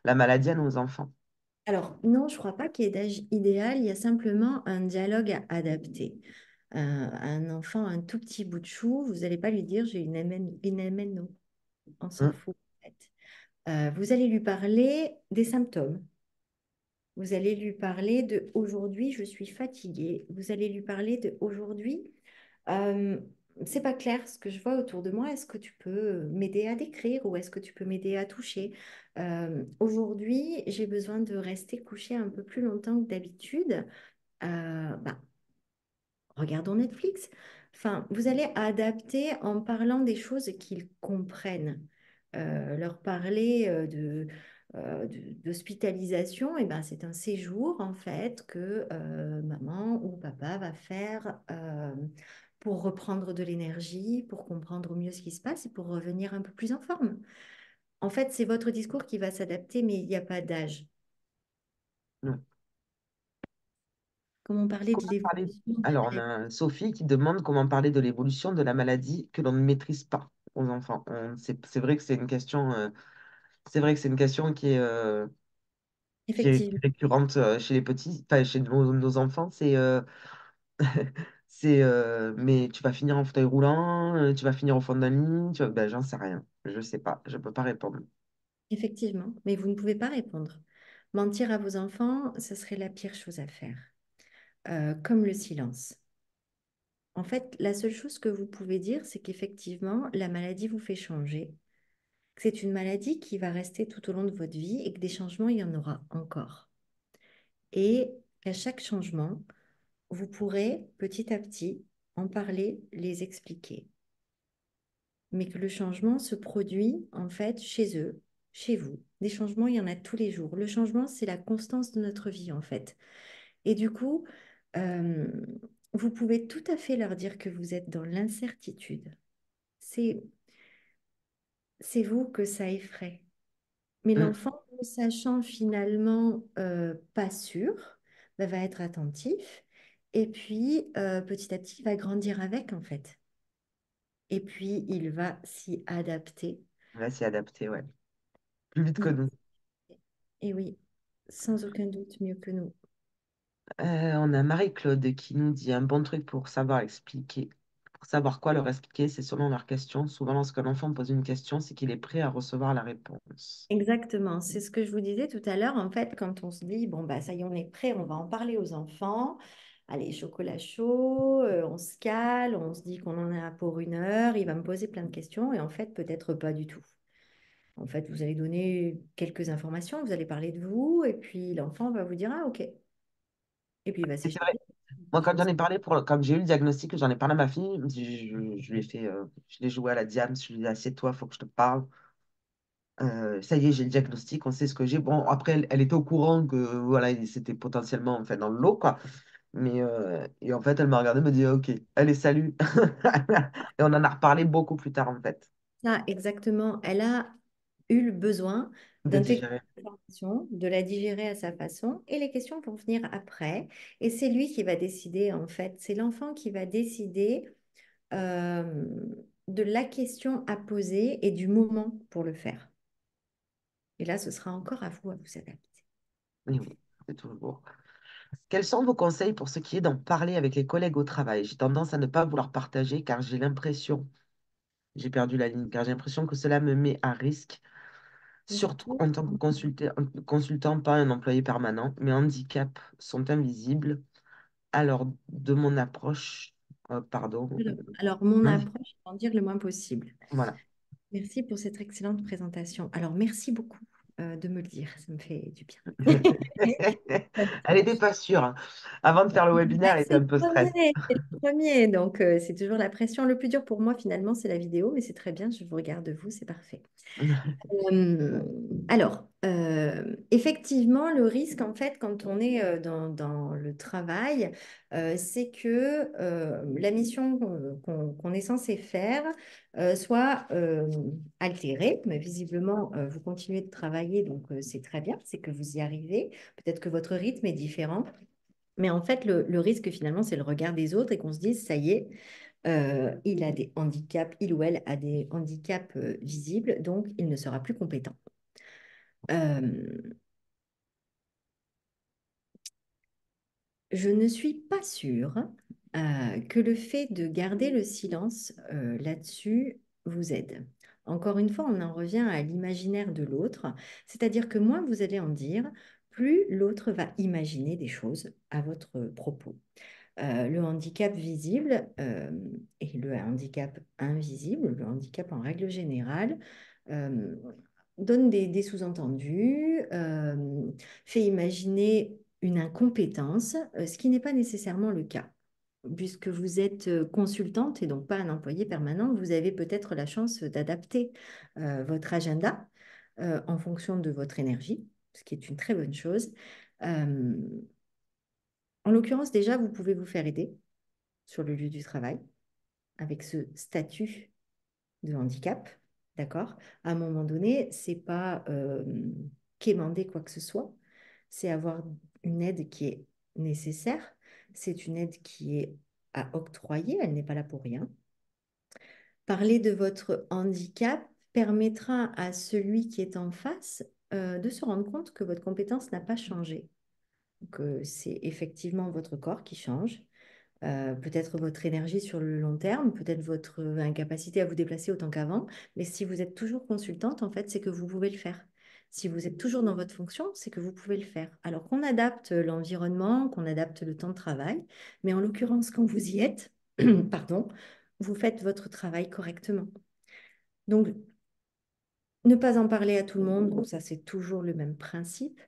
la maladie à nos enfants? Alors, non, je ne crois pas qu'il y ait d'âge idéal, il y a simplement un dialogue à adapter. Un enfant, un tout petit bout de chou, vous n'allez pas lui dire j'ai une MNO, on s'en Hum, fout en fait. Vous allez lui parler des symptômes. Vous allez lui parler de aujourd'hui, je suis fatiguée. Vous allez lui parler de aujourd'hui, euh, c'est pas clair ce que je vois autour de moi. Est-ce que tu peux m'aider à décrire ou est-ce que tu peux m'aider à toucher? Aujourd'hui, j'ai besoin de rester couché un peu plus longtemps que d'habitude. Bah, regardons Netflix. Enfin, vous allez adapter en parlant des choses qu'ils comprennent. Leur parler d'hospitalisation, et ben, c'est un séjour en fait que maman ou papa va faire pour reprendre de l'énergie, pour comprendre mieux ce qui se passe et pour revenir un peu plus en forme. En fait, c'est votre discours qui va s'adapter, mais il n'y a pas d'âge. hum. Comme on parlait de Comment parler... l'évolution de Alors, on la... a Sophie qui demande comment parler de l'évolution de la maladie que l'on ne maîtrise pas aux enfants. C'est vrai que c'est une question, c'est vrai que c'est une question qui est Effectivement. récurrente chez les petits, enfin, chez nos enfants. Mais tu vas finir en fauteuil roulant, tu vas finir au fond d'un lit, ben, j'en sais rien. Je sais pas, je peux pas répondre. Effectivement, mais vous ne pouvez pas répondre. Mentir à vos enfants, ce serait la pire chose à faire. Comme le silence. En fait, la seule chose que vous pouvez dire, c'est qu'effectivement, la maladie vous fait changer, que c'est une maladie qui va rester tout au long de votre vie et que des changements, il y en aura encore. Et qu'à chaque changement, vous pourrez petit à petit en parler, les expliquer. Mais que le changement se produit en fait chez eux, chez vous. Des changements, il y en a tous les jours. Le changement, c'est la constance de notre vie en fait. Et du coup, euh, vous pouvez tout à fait leur dire que vous êtes dans l'incertitude. C'est, c'est vous que ça effraie. Mais Mm. l'enfant, ne sachant finalement pas sûr, bah, va être attentif. Et puis, petit à petit, il va grandir avec, en fait. Et puis, il va s'y adapter. On va s'y adapter, ouais. Plus vite que Il- nous. Et oui, sans aucun doute mieux que nous. On a Marie-Claude qui nous dit un bon truc pour savoir expliquer. Pour savoir quoi leur expliquer, c'est selon leur question. Souvent, lorsqu'un enfant pose une question, c'est qu'il est prêt à recevoir la réponse. Exactement, c'est ce que je vous disais tout à l'heure. En fait, quand on se dit, bon, bah, ça y est, on est prêt, on va en parler aux enfants. Allez, chocolat chaud, on se cale, on se dit qu'on en a pour 1 heure, il va me poser plein de questions et en fait, peut-être pas du tout. En fait, vous allez donner quelques informations, vous allez parler de vous et puis l'enfant va vous dire, ah, ok. Et puis il va Et c'est vrai. s'échapper. Moi, quand j'en ai parlé quand j'ai eu le diagnostic, j'en ai parlé à ma fille. Je lui ai fait, je l'ai joué à la diane. Je lui ai dit, assieds-toi, faut que je te parle. Ça y est, j'ai le diagnostic, on sait ce que j'ai. Bon, après, elle était au courant que voilà, c'était potentiellement enfin, dans le lot, quoi. Et en fait, elle m'a regardé, elle me dit, OK, allez, salut. Et on en a reparlé beaucoup plus tard, en fait, Ça, exactement. Elle a eu le besoin de d'intégrer digérer. l'information, de la digérer à sa façon, et les questions vont venir après. Et c'est lui qui va décider, en fait. C'est l'enfant qui va décider euh, de la question à poser et du moment pour le faire. Et là, ce sera encore à vous à vous adapter. Oui, oui, c'est toujours. Quels sont vos conseils pour ce qui est d'en parler avec les collègues au travail? J'ai tendance à ne pas vouloir partager car j'ai perdu la ligne, car j'ai l'impression que cela me met à risque, Du surtout coup, en tant que consultant, pas un employé permanent. Mes handicaps sont invisibles. Alors, de mon approche, pardon, alors, mon handi- approche, c'est d'en dire le moins possible. voilà. Merci pour cette excellente présentation. Alors, merci beaucoup de me le dire, ça me fait du bien. Elle n'était pas sûre, hein. Avant de faire le Ah, webinaire, elle était c'est un peu le stress. c'est le premier, donc c'est toujours la pression. Le plus dur pour moi, finalement, c'est la vidéo, mais c'est très bien, je vous regarde vous, c'est parfait. Euh, effectivement, le risque, en fait, quand on est dans le travail, c'est que la mission qu'on est censé faire soit altérée. Mais visiblement, vous continuez de travailler, donc c'est très bien, c'est que vous y arrivez. Peut-être que votre rythme est différent. Mais en fait, le risque finalement, c'est le regard des autres et qu'on se dise, ça y est, il a des handicaps, il ou elle a des handicaps visibles, donc il ne sera plus compétent. Euh, je ne suis pas sûre que le fait de garder le silence là-dessus vous aide. Encore une fois, on en revient à l'imaginaire de l'autre, c'est-à-dire que moins vous allez en dire, plus l'autre va imaginer des choses à votre propos. Le handicap visible et le handicap invisible, le handicap en règle générale, euh, donne des sous-entendus, fait imaginer une incompétence, ce qui n'est pas nécessairement le cas. Puisque vous êtes consultante et donc pas un employé permanent, vous avez peut-être la chance d'adapter votre agenda en fonction de votre énergie, ce qui est une très bonne chose. Euh, En l'occurrence, déjà, vous pouvez vous faire aider sur le lieu du travail avec ce statut de handicap, d'accord? À un moment donné, c'est pas quémander quoi que ce soit, c'est avoir une aide qui est nécessaire, c'est une aide qui est à octroyer, elle n'est pas là pour rien. Parler de votre handicap permettra à celui qui est en face de se rendre compte que votre compétence n'a pas changé, que c'est effectivement votre corps qui change, peut-être votre énergie sur le long terme, peut-être votre incapacité à vous déplacer autant qu'avant. Mais si vous êtes toujours consultante, en fait, c'est que vous pouvez le faire. Si vous êtes toujours dans votre fonction, c'est que vous pouvez le faire. Alors qu'on adapte l'environnement, qu'on adapte le temps de travail, mais en l'occurrence, quand vous y êtes, pardon, vous faites votre travail correctement. Donc, ne pas en parler à tout le monde, donc ça c'est toujours le même principe,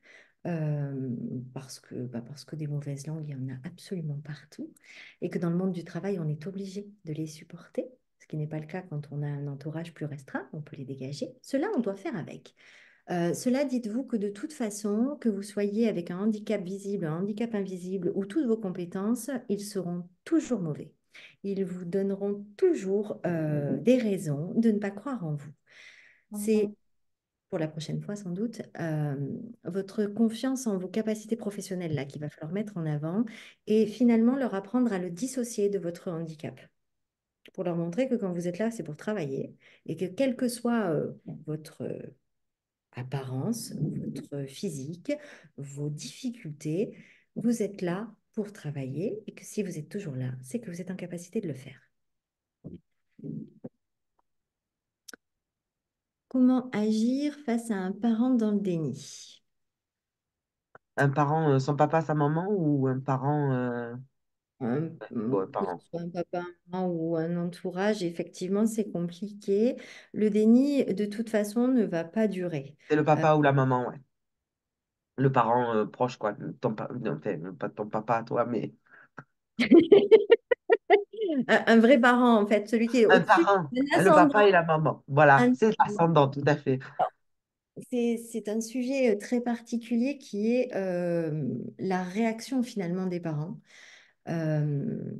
euh, parce que des mauvaises langues, il y en a absolument partout, et que dans le monde du travail, on est obligé de les supporter, ce qui n'est pas le cas quand on a un entourage plus restreint, on peut les dégager. Cela, on doit faire avec. Cela, dites-vous que de toute façon, que vous soyez avec un handicap visible, un handicap invisible ou toutes vos compétences, ils seront toujours mauvais. Ils vous donneront toujours des raisons de ne pas croire en vous. C'est pour la prochaine fois sans doute, votre confiance en vos capacités professionnelles là qu'il va falloir mettre en avant et finalement leur apprendre à le dissocier de votre handicap pour leur montrer que quand vous êtes là, c'est pour travailler et que quelle que soit votre apparence, votre physique, vos difficultés, vous êtes là pour travailler et que si vous êtes toujours là, c'est que vous êtes en capacité de le faire. Comment agir face à un parent dans le déni? Un parent, son papa, sa maman ou un parent, bon, un Que ce parent. soit un papa, un maman ou un entourage, effectivement, c'est compliqué. Le déni, de toute façon, ne va pas durer. C'est le Euh, papa ou la maman, ouais. Le parent proche, quoi. Non, enfin, pas ton papa, toi, mais un vrai parent, en fait, celui qui est un au-dessus, parent, un le ascendant. papa et la maman. Voilà, un- c'est ascendant, tout à fait. C'est un sujet très particulier qui est la réaction finalement des parents. Euh,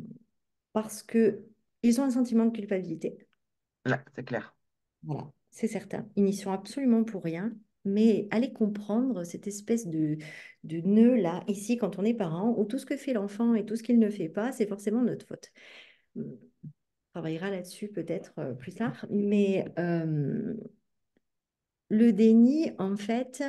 Parce que ils ont un sentiment de culpabilité. Ouais, c'est clair. Voilà, c'est certain. Ils n'y sont absolument pour rien, mais allez comprendre cette espèce de nœud-là, ici, quand on est parent, où tout ce que fait l'enfant et tout ce qu'il ne fait pas, c'est forcément notre faute. On travaillera là-dessus peut-être plus tard, mais le déni, en fait,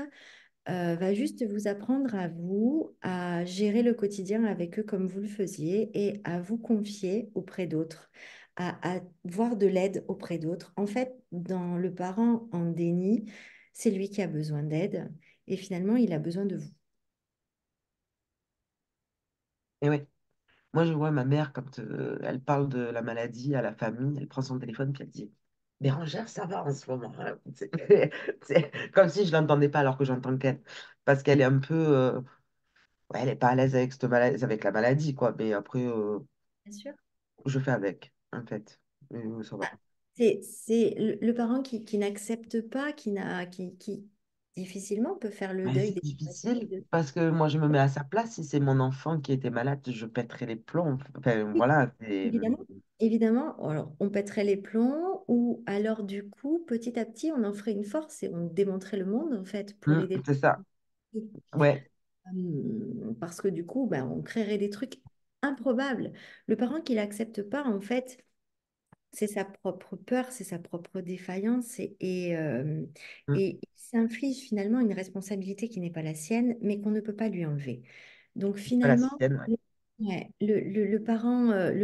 va juste vous apprendre à vous à gérer le quotidien avec eux comme vous le faisiez et à vous confier auprès d'autres, à voir de l'aide auprès d'autres. En fait, dans le parent en déni, c'est lui qui a besoin d'aide et finalement, il a besoin de vous. Et ouais. Moi, je vois ma mère, quand elle parle de la maladie à la famille, elle prend son téléphone puis elle dit Bérangère, ça va en ce moment, hein. C'est comme si je l'entendais pas alors que j'entends qu'elle. Parce qu'elle est un peu. Ouais, elle est pas à l'aise avec, avec la maladie, quoi. Mais après, Bien sûr. je fais avec, en fait. Ça va. C'est le parent qui n'accepte pas, qui n'a, qui difficilement on peut faire le Mais deuil c'est des difficile traumatismes. parce que moi, je me mets à sa place. Si c'est mon enfant qui était malade, je pèterais les plombs. Enfin, Oui, voilà, c'est évidemment. Évidemment, alors, on pèterait les plombs ou alors du coup, petit à petit, on en ferait une force et on démonterait le monde en fait pour l'aider. C'est ça. Ouais, Parce que du coup, ben, on créerait des trucs improbables. Le parent qui l'accepte pas, en fait, c'est sa propre peur, c'est sa propre défaillance Mm. et il s'inflige finalement une responsabilité qui n'est pas la sienne, mais qu'on ne peut pas lui enlever. Donc C'est pas la finalement, sienne. Ouais. ouais, le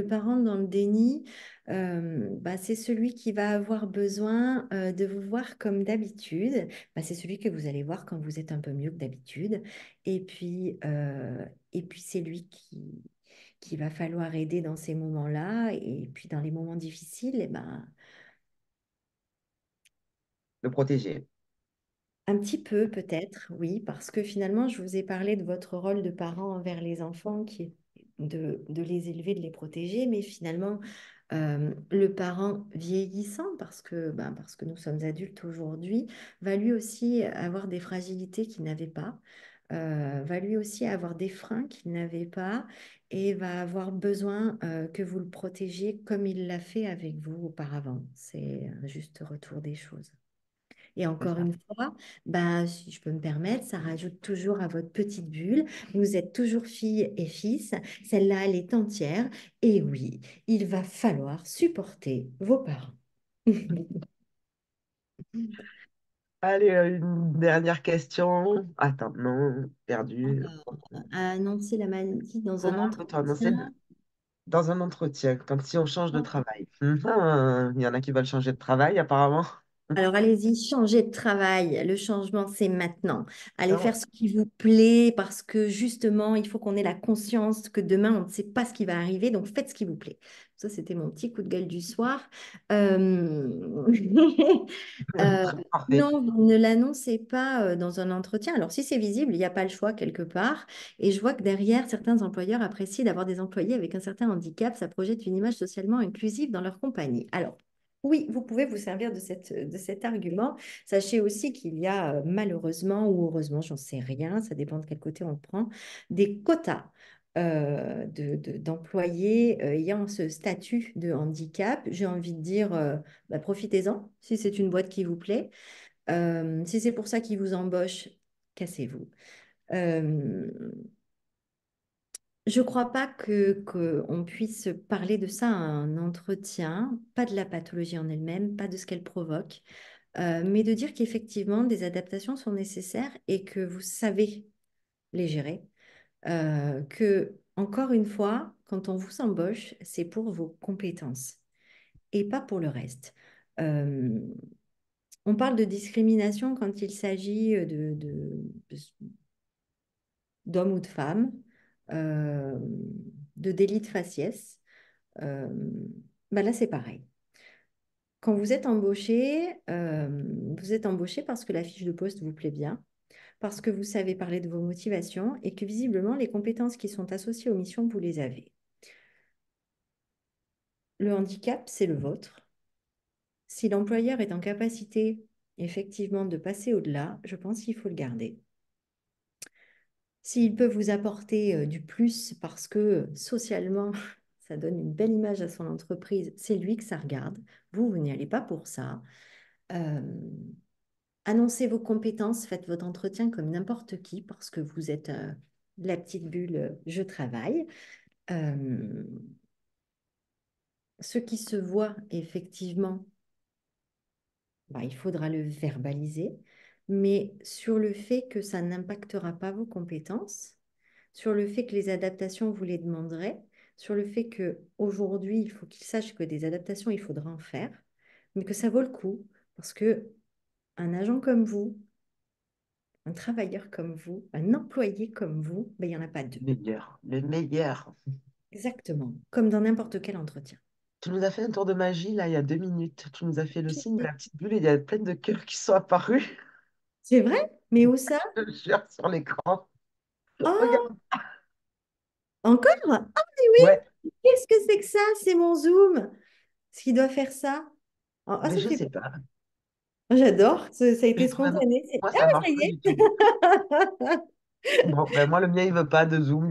parent dans le déni, bah, c'est celui qui va avoir besoin de vous voir comme d'habitude. Bah, c'est celui que vous allez voir quand vous êtes un peu mieux que d'habitude. Et puis, euh, et puis c'est lui qui va falloir aider dans ces moments-là. Et puis dans les moments difficiles, eh ben, Le protéger. un petit peu peut-être, oui, parce que finalement, je vous ai parlé de votre rôle de parent envers les enfants, qui est de les élever, de les protéger, mais finalement, le parent vieillissant, parce que nous sommes adultes aujourd'hui, va lui aussi avoir des fragilités qu'il n'avait pas, va lui aussi avoir des freins qu'il n'avait pas, et va avoir besoin que vous le protégiez comme il l'a fait avec vous auparavant. C'est un juste retour des choses. Et C'est encore ça. une fois, bah, si je peux me permettre, ça rajoute toujours à votre petite bulle. Vous êtes toujours fille et fils. Celle-là, elle est entière. Et oui, il va falloir supporter vos parents. Allez, une dernière question. Attends, non, perdu. À annoncer la maladie dans un Comment peut-on annoncer entretien. dans un entretien, quand si on change de travail? Il y en a qui veulent changer de travail, apparemment. Alors allez-y, changez de travail. Le changement, c'est maintenant. Allez faire Non. ce qui vous plaît parce que justement, il faut qu'on ait la conscience que demain, on ne sait pas ce qui va arriver. Donc faites ce qui vous plaît. Ça, c'était mon petit coup de gueule du soir. Euh, euh, Parfait. non, vous ne l'annoncez pas dans un entretien. Alors si c'est visible, il n'y a pas le choix quelque part. Et je vois que derrière, certains employeurs apprécient d'avoir des employés avec un certain handicap. Ça projette une image socialement inclusive dans leur compagnie. Alors, oui, vous pouvez vous servir de cet argument. Sachez aussi qu'il y a malheureusement ou heureusement, j'en sais rien, ça dépend de quel côté on le prend, des quotas d'employés ayant ce statut de handicap. J'ai envie de dire, bah, profitez-en si c'est une boîte qui vous plaît. Si c'est pour ça qu'ils vous embauchent, cassez-vous. Euh, je ne crois pas qu'on puisse parler de ça à un entretien, pas de la pathologie en elle-même, pas de ce qu'elle provoque, mais de dire qu'effectivement des adaptations sont nécessaires et que vous savez les gérer. Que, encore une fois, quand on vous embauche, c'est pour vos compétences et pas pour le reste. Euh, on parle de discrimination quand il s'agit d'hommes ou de femmes, euh, de délit de faciès. Euh, bah là, c'est pareil. Quand vous êtes embauché parce que la fiche de poste vous plaît bien, parce que vous savez parler de vos motivations et que visiblement, les compétences qui sont associées aux missions, vous les avez. Le handicap, c'est le vôtre. Si l'employeur est en capacité, effectivement, de passer au-delà, je pense qu'il faut le garder. S'il peut vous apporter du plus parce que socialement, ça donne une belle image à son entreprise, c'est lui que ça regarde. Vous, vous n'y allez pas pour ça. Euh, Annoncez vos compétences, faites votre entretien comme n'importe qui parce que vous êtes la petite bulle je travaille. Euh, Ce qui se voit effectivement, bah, il faudra le verbaliser, mais sur le fait que ça n'impactera pas vos compétences, sur le fait que les adaptations, vous les demanderez, sur le fait que aujourd'hui il faut qu'ils sachent que des adaptations, il faudra en faire, mais que ça vaut le coup, parce que un agent comme vous, un travailleur comme vous, un employé comme vous, ben, il n'y en a pas deux. Le meilleur. Le meilleur. Exactement, comme dans n'importe quel entretien. Tu nous as fait un tour de magie, là, il y a 2 minutes. Tu nous as fait le signe de la petite bulle et il y a plein de cœurs qui sont apparus, C'est vrai? Mais où ça? je te jure, sur l'écran. Oh, Regarde. encore? Ah, mais Ouais, oui! Qu'est-ce que c'est que ça? C'est mon Zoom. Ce qui doit faire ça. Oh, oh, mais ça je fait... sais pas. J'adore, ça a été J'ai trouvé, spontané. moi, Ah, ça ça marche y pas est. du tout. Bon, ben moi, le mien, il veut pas de Zoom,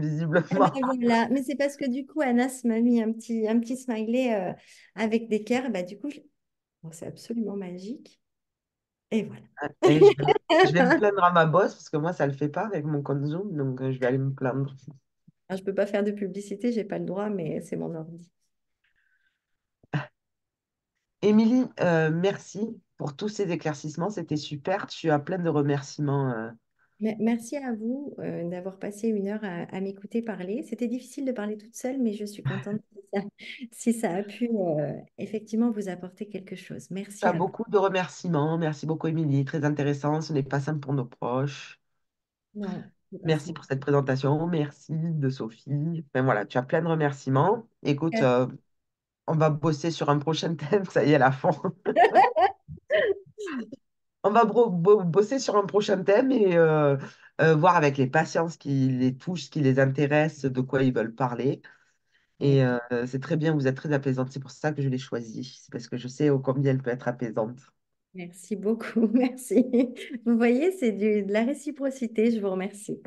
Ah bah visiblement. voilà, mais c'est parce que du coup, Anas m'a mis un petit smiley avec des cœurs. Bah, du coup, bon, c'est absolument magique. Et voilà. Et je vais me plaindre à ma boss parce que moi, ça le fait pas avec mon compte Zoom, donc je vais aller me plaindre. Alors, je peux pas faire de publicité, j'ai pas le droit, mais c'est mon ordi. Émilie, merci pour tous ces éclaircissements, c'était super. Tu as plein de remerciements. Merci à vous d'avoir passé une heure à m'écouter parler. C'était difficile de parler toute seule, mais je suis contente si ça a pu effectivement vous apporter quelque chose. Tu Merci as à vous. beaucoup de remerciements. Merci beaucoup, Émilie. Très intéressant. Ce n'est pas simple pour nos proches. Non, c'est pas Merci ça. pour cette présentation. Merci de Sophie. Ben voilà, tu as plein de remerciements. Écoute, on va bosser sur un prochain thème. Ça y est, la fin. On va bosser sur un prochain thème et voir avec les patients ce qui les touche, ce qui les intéresse, de quoi ils veulent parler. Et D'accord. c'est très bien, vous êtes très apaisante. C'est pour ça que je l'ai choisie. C'est parce que je sais ô combien elle peut être apaisante. Merci beaucoup, merci. Vous voyez, c'est de la réciprocité, je vous remercie.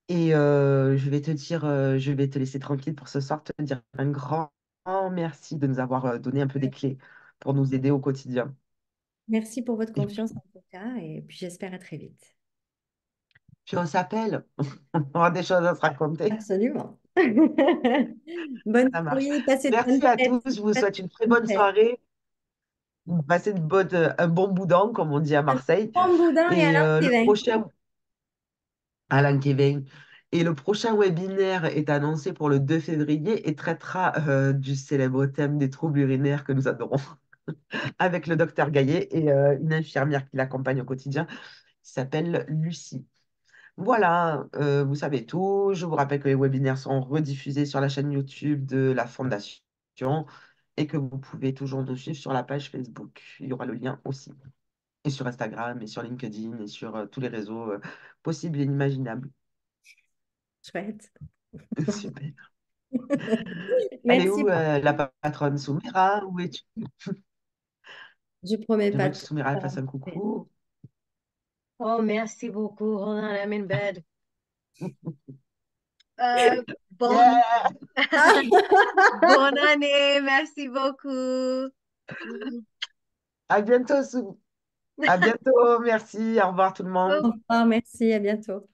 Et je vais te dire, je vais te laisser tranquille pour ce soir, te dire un grand merci de nous avoir donné un peu des clés pour nous aider au quotidien. Merci pour votre Et confiance en tout cas, et puis j'espère à très vite. puis on s'appelle, on aura des choses à se raconter. Absolument. Bonne Ça marche. soirée, passez de bonnes Merci à fêtes. tous, je vous Passez souhaite une très de bonnes bonne fêtes. soirée. Passez un bon boudin, comme on dit à Un Marseille. bon boudin et Et Alain Stéven. Alain Kevin, et le prochain webinaire est annoncé pour le 2 février et traitera du célèbre thème des troubles urinaires que nous adorons, avec le docteur Gaillet et une infirmière qui l'accompagne au quotidien, qui s'appelle Lucie. Voilà, vous savez tout. Je vous rappelle que les webinaires sont rediffusés sur la chaîne YouTube de la Fondation et que vous pouvez toujours nous suivre sur la page Facebook. Il y aura le lien aussi. Et sur Instagram, et sur LinkedIn, et sur tous les réseaux possibles et inimaginables. Chouette. Super. Elle est Merci où beaucoup. la patronne Soumira? Où es-tu? Je promets pas J'aimerais de que Soumira elle faire fasse un un coucou. Oh, merci beaucoup. Hold on, I'm in bed. Euh, bonne, Yeah! bonne année. Merci beaucoup. Mm. À bientôt, À bientôt. Merci. Au revoir tout le monde. Au revoir, merci, à bientôt.